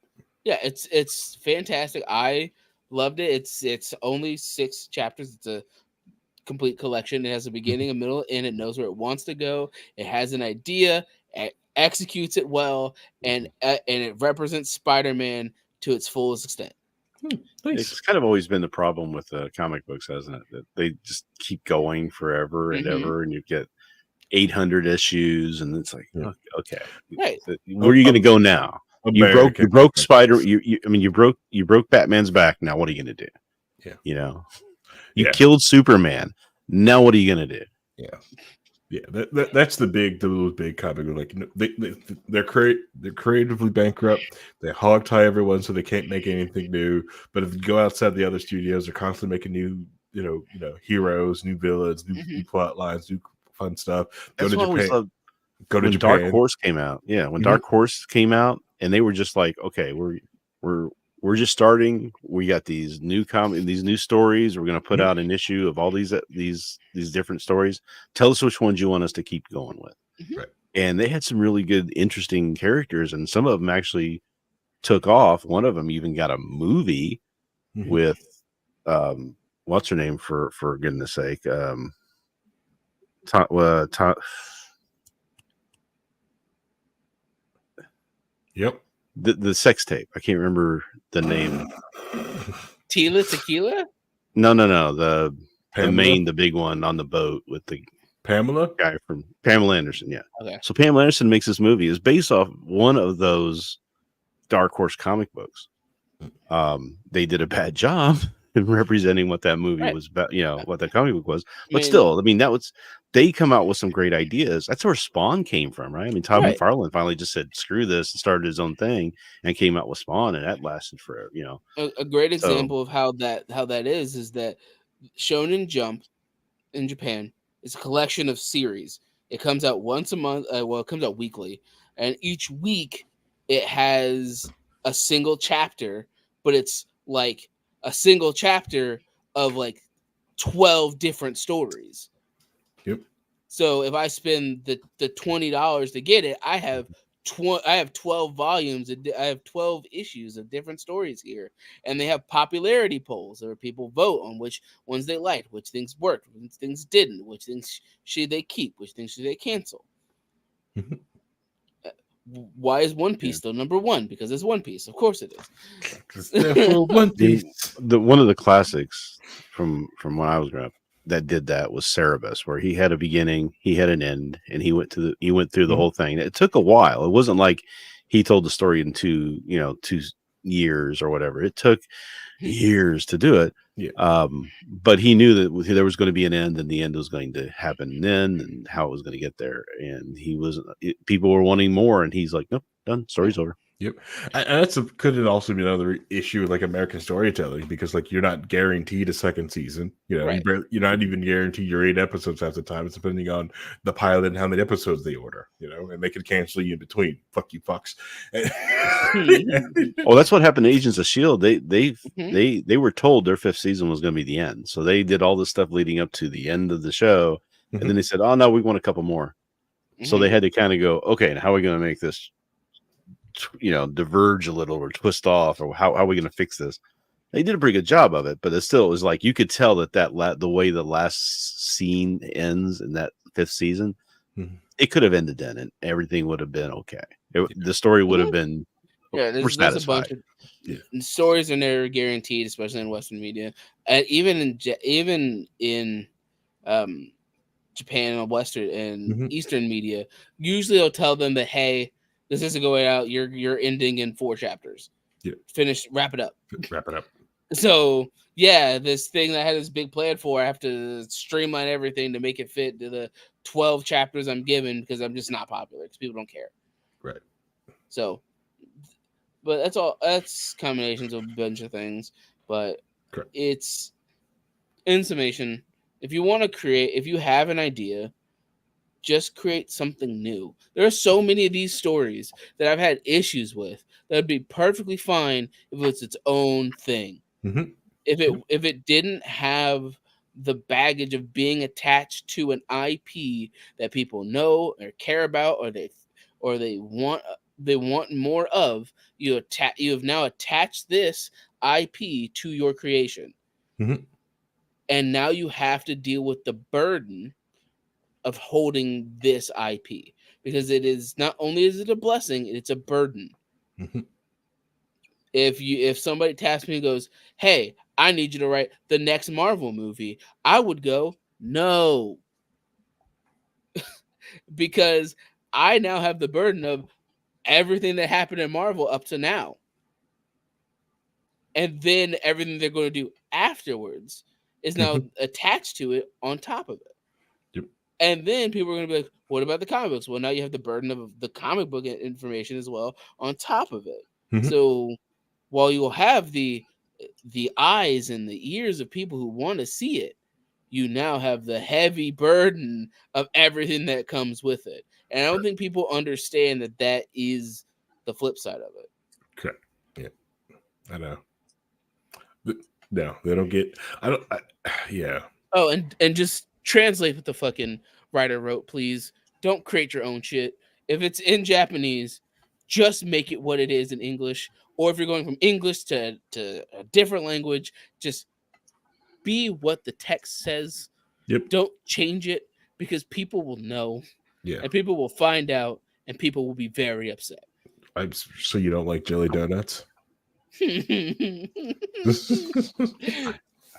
yeah, it's fantastic. I loved it. It's only 6 chapters. It's a complete collection. It has a beginning, a middle, and it knows where it wants to go. It has an idea, it executes it well, and it represents Spider-Man to its fullest extent. Nice. It's kind of always been the problem with comic books, hasn't it? That they just keep going forever and ever, and you get 800 issues, and it's like, okay, right? Where are you going to go now? You broke Spider. You broke Batman's back. Now what are you going to do? Yeah, you killed Superman. Now what are you going to do? Yeah. That's the big comic. Like they're creatively bankrupt. They hog tie everyone so they can't make anything new. But if you go outside the other studios, they're constantly making new, heroes, new villains, new plot lines, new fun stuff. Go to Japan. When Dark Horse came out. Yeah, when Dark Horse came out, and they were just like, okay, we're just starting. We got these new these new stories. We're going to put out an issue of all these different stories. Tell us which ones you want us to keep going with. Right. And they had some really good, interesting characters, and some of them actually took off. One of them even got a movie with what's her name, for goodness sake, Yep. The sex tape. I can't remember the name. Tila Tequila? No. The Pamela? the big one on the boat with the Pamela? guy from Pamela Anderson. Yeah. Okay. So Pamela Anderson makes this movie. It's based off one of those Dark Horse comic books. They did a bad job in representing what that movie was about, what that comic book was. But still, I mean, they come out with some great ideas. That's where Spawn came from, right? I mean, Todd McFarlane finally just said, screw this, and started his own thing and came out with Spawn, and that lasted forever, A great example of how that is that Shonen Jump in Japan is a collection of series. It comes out once a month. It comes out weekly, and each week it has a single chapter, but it's like a single chapter of like 12 different stories. Yep. So if I spend the $20 to get it, I have 12 volumes. I have 12 issues of different stories here, and they have popularity polls where people vote on which ones they liked, which things worked, which things didn't, which things should they keep, which things should they cancel. Why is One Piece still number one? Because it's One Piece. Of course it is. One Piece. One of the classics from when I was growing up that did that was Cerebus, where he had a beginning, he had an end, and he went through the whole thing. It took a while. It wasn't like he told the story in 2 years or whatever. It took years to do it. Yeah. But he knew that there was going to be an end, and the end was going to happen then, and how it was going to get there. And people were wanting more, and he's like, nope, done. Story's over. Yep, and could it also be another issue with like American storytelling, because like you're not guaranteed a second season. Right. You're not even guaranteed your 8 episodes half the time. It's depending on the pilot and how many episodes they order. And they could cancel you in between. Fuck you, fucks. Oh, that's what happened to Agents of Shield. They were told their 5th season was going to be the end, so they did all this stuff leading up to the end of the show, and then they said, "Oh no, we want a couple more." So they had to kind of go, okay, and how are we going to make this diverge a little or twist off, or how are we going to fix this? They did a pretty good job of it, but it was like you could tell that the way the last scene ends in that 5th season, it could have ended then, and everything would have been okay. The story would have been there's a bunch of stories are never guaranteed, especially in Western media, and even in Japan and Western and Eastern media. Usually, they'll tell them that, hey, this isn't going out. You're ending in 4 chapters. Yeah. Finish. Wrap it up. Wrap it up. So yeah, this thing that I had this big plan for, I have to streamline everything to make it fit to the 12 chapters I'm given, because I'm just not popular because people don't care. Right. So, but that's all. That's combinations of a bunch of things. But it's, in summation, if you want to create, if you have an idea, just create something new. There are so many of these stories that I've had issues with that would be perfectly fine if it's its own thing. If it didn't have the baggage of being attached to an IP that people know or care about, or they want more of, you have now attached this IP to your creation. And now you have to deal with the burden of holding this IP, because it is not only is it a blessing, it's a burden. If somebody tasks me and goes, hey, I need you to write the next Marvel movie, I would go, no. Because I now have the burden of everything that happened in Marvel up to now. And then everything they're going to do afterwards is now attached to it on top of it. And then people are going to be like, what about the comic books? Well, now you have the burden of the comic book information as well on top of it. So while you'll have the eyes and the ears of people who want to see it, you now have the heavy burden of everything that comes with it. And I don't think people understand that is the flip side of it. Correct. Yeah. I know. No, they don't get. Yeah. Oh, and just translate what the fucking writer wrote, please. Don't create your own shit. If it's in Japanese, just make it what it is in English. Or if you're going from English to a different language, just be what the text says. Don't change it, because people will know. Yeah. And people will find out, and people will be very upset. So you don't like jelly donuts? I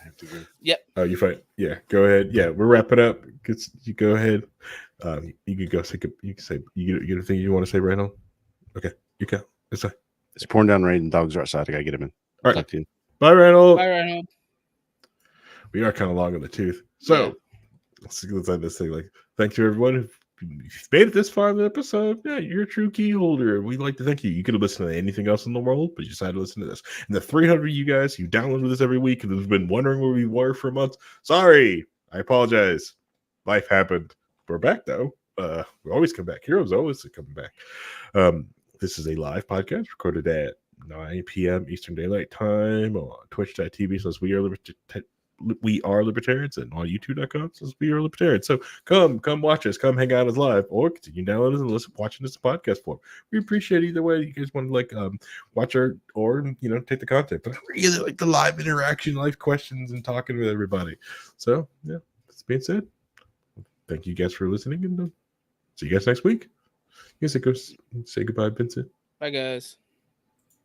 have to go. Yep. Oh, you fine? Yeah, go ahead. Yeah, we're wrapping up. You go ahead. You can go say. You can say. You get a thing you want to say, Randall? Okay, you go. It's fine. It's pouring down rain and dogs are outside. I gotta get them in. All right. Talk to you. Bye, Randall. Bye, Randall. We are kind of long in the tooth, so let's end this thing. Like, thank you everyone who made it this far in the episode. Yeah, you're a true key holder. We'd like to thank you. You could have listened to anything else in the world, but you decided to listen to this. And the 300 of you guys who downloaded this every week and have been wondering where we were for months, sorry. I apologize. Life happened. We're back though. We always come back. Heroes always coming back. This is a live podcast recorded at 9 p.m. Eastern Daylight Time on twitch.tv/we are libertarians, and on youtube.com/we are libertarians. So come watch us, come hang out as live, or continue downloading and watching this podcast form. We appreciate either way. You guys want to watch our, or take the content, but I really like the live interaction, live questions, and talking with everybody. So yeah, this being said, thank you guys for listening, and see you guys next week. You guys say goodbye, Vincent. Bye, guys.